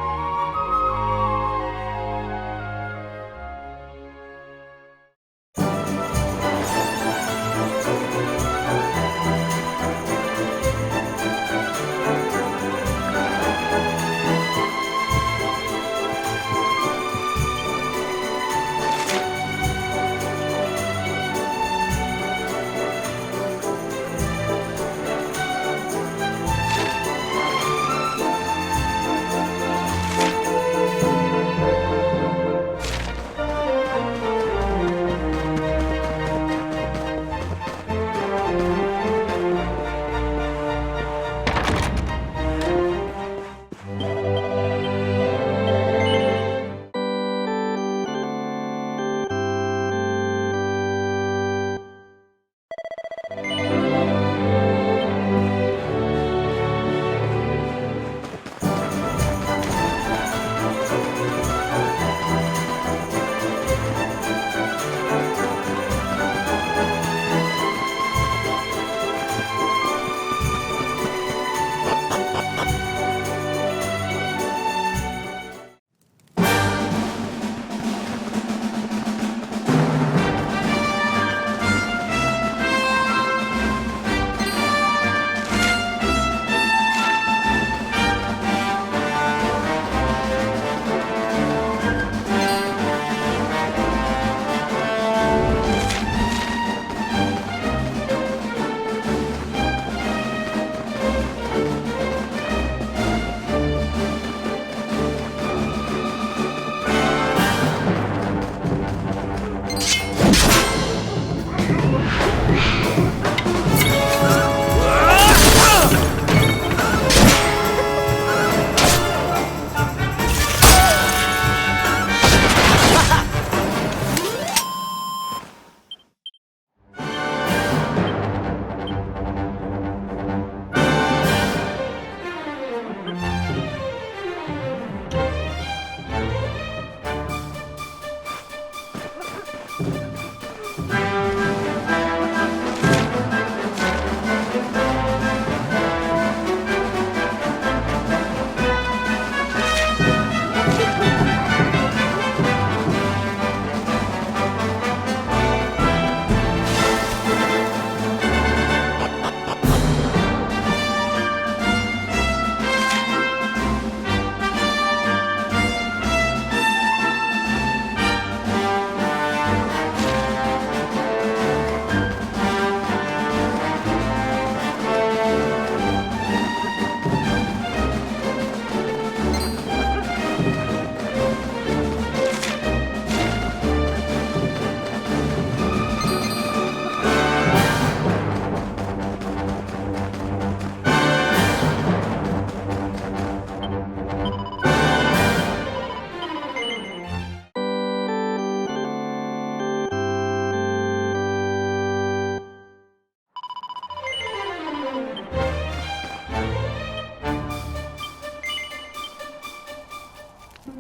Did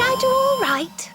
I do all right?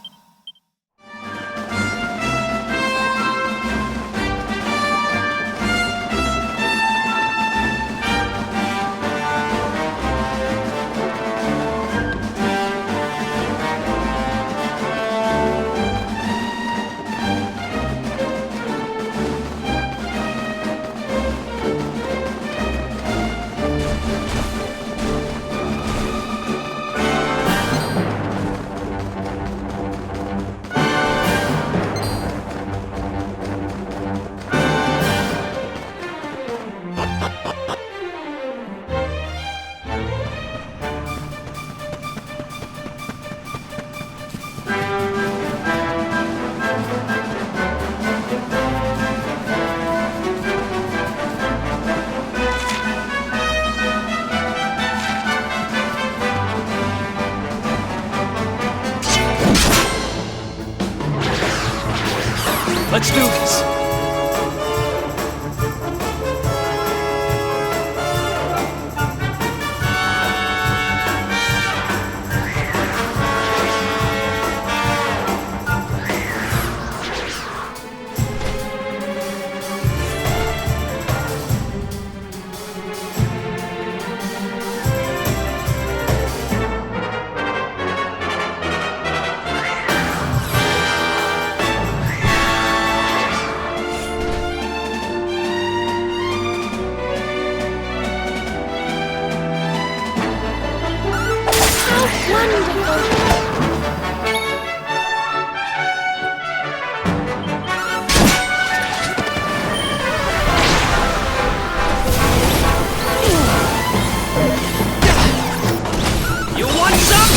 Let's do this! You want some?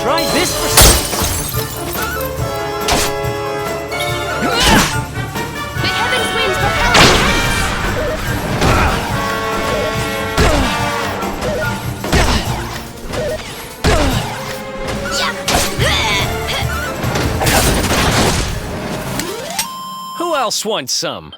Try this for The heavens winds propel Who else wants some?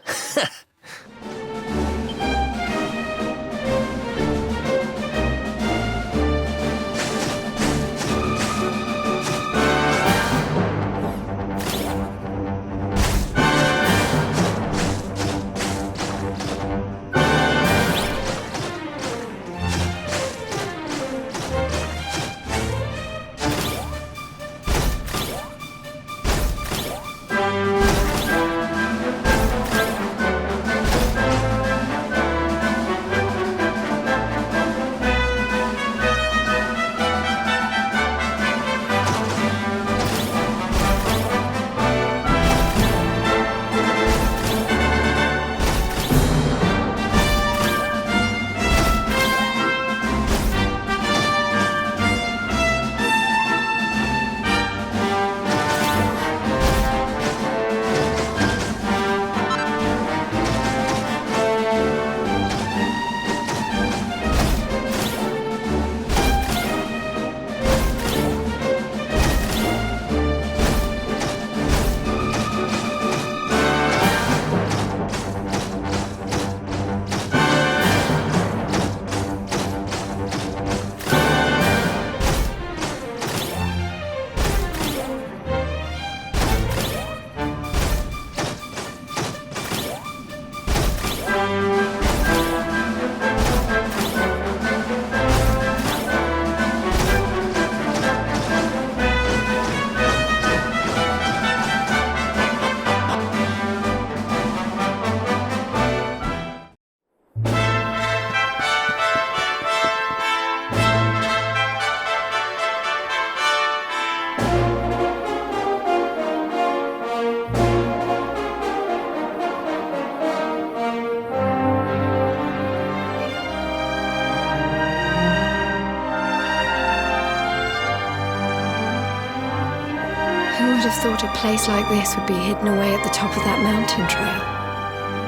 have thought a place like this would be hidden away at the top of that mountain trail.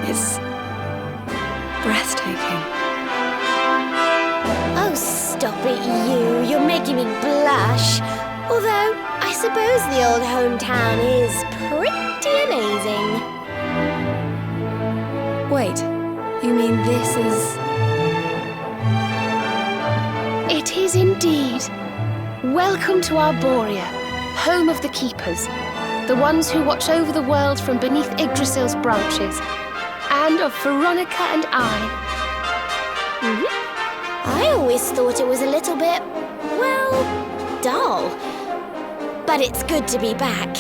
It's breathtaking. Oh, stop it, you. You're making me blush. Although, I suppose the old hometown is pretty amazing. Wait, you mean this is... It is indeed. Welcome to Arborea, home of the Keepers, the ones who watch over the world from beneath Yggdrasil's branches, and of Veronica and I. I always thought it was a little bit, well, dull. But it's good to be back.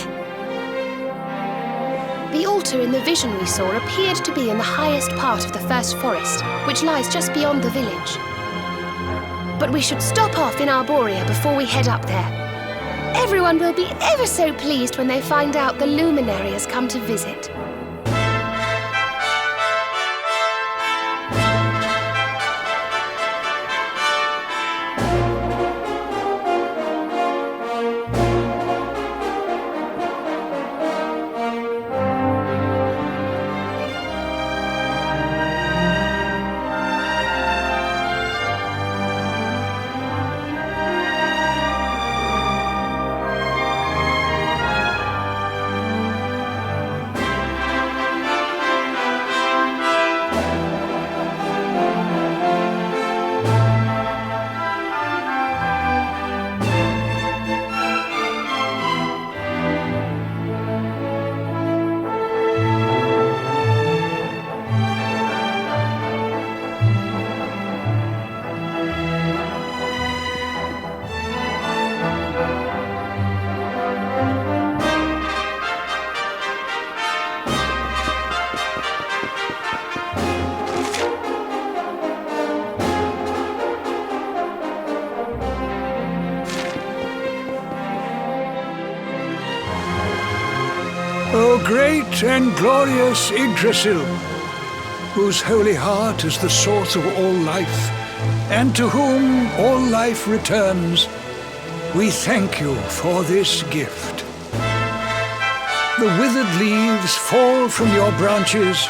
The altar in the vision we saw appeared to be in the highest part of the First Forest, which lies just beyond the village. But we should stop off in Arborea before we head up there. Everyone will be ever so pleased when they find out the luminary has come to visit. O great and glorious Yggdrasil, whose holy heart is the source of all life, and to whom all life returns, we thank you for this gift. The withered leaves fall from your branches,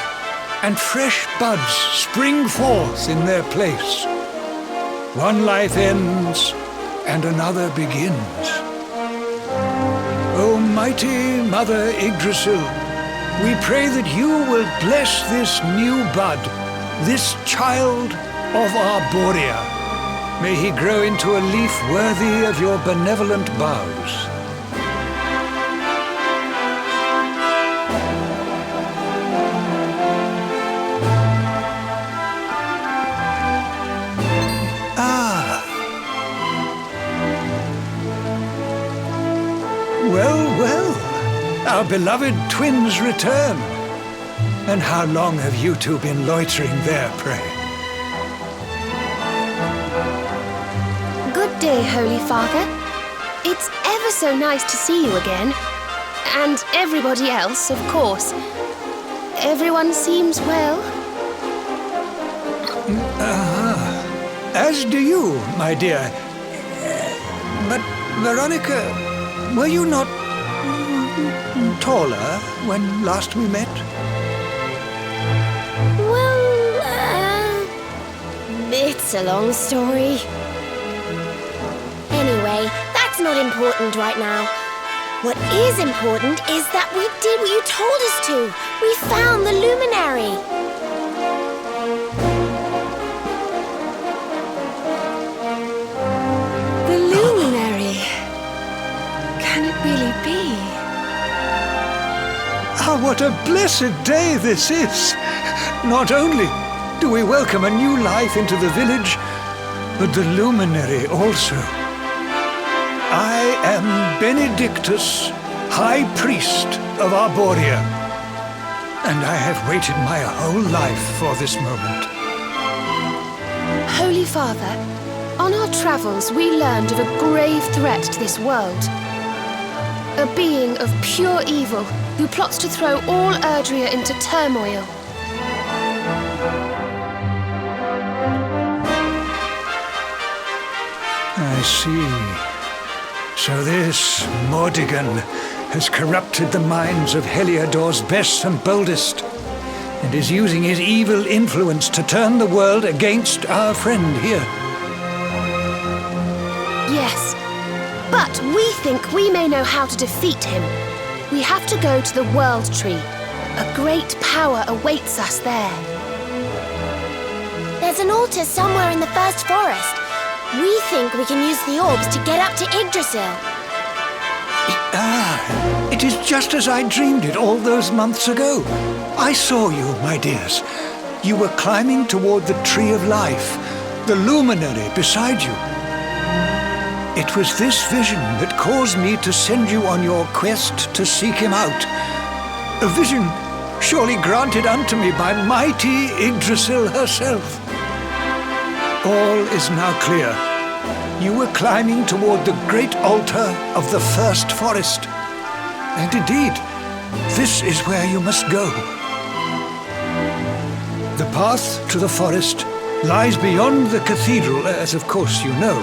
and fresh buds spring forth in their place. One life ends, and another begins. O mighty Mother Yggdrasil, we pray that you will bless this new bud, this child of Arborea. May he grow into a leaf worthy of your benevolent boughs. Our beloved twins return. And how long have you two been loitering there, pray? Good day, Holy Father. It's ever so nice to see you again. And everybody else, of course. Everyone seems well. As do you, my dear. But, Veronica, were you not taller when last we met? Well, it's a long story. Anyway, that's not important right now. What is important is that we did what you told us to. We found the luminary. The luminary. Can it really be? Ah, what a blessed day this is! Not only do we welcome a new life into the village, but the luminary also. I am Benedictus, High Priest of Arborea, and I have waited my whole life for this moment. Holy Father, on our travels we learned of a grave threat to this world. A being of pure evil who plots to throw all Erdrea into turmoil. I see. So this Mordigan has corrupted the minds of Heliodor's best and boldest, and is using his evil influence to turn the world against our friend here. Yes, but we think we may know how to defeat him. We have to go to the World Tree. A great power awaits us there. There's an altar somewhere in the First Forest. We think we can use the orbs to get up to Yggdrasil. It is just as I dreamed it all those months ago. I saw you, my dears. You were climbing toward the Tree of Life, the luminary beside you. It was this vision that caused me to send you on your quest to seek him out. A vision surely granted unto me by mighty Yggdrasil herself. All is now clear. You were climbing toward the great altar of the First Forest. And indeed, this is where you must go. The path to the forest lies beyond the cathedral, as of course you know.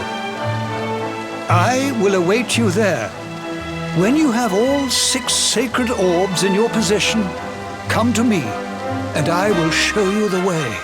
I will await you there. When you have all 6 sacred orbs in your possession, come to me, and I will show you the way.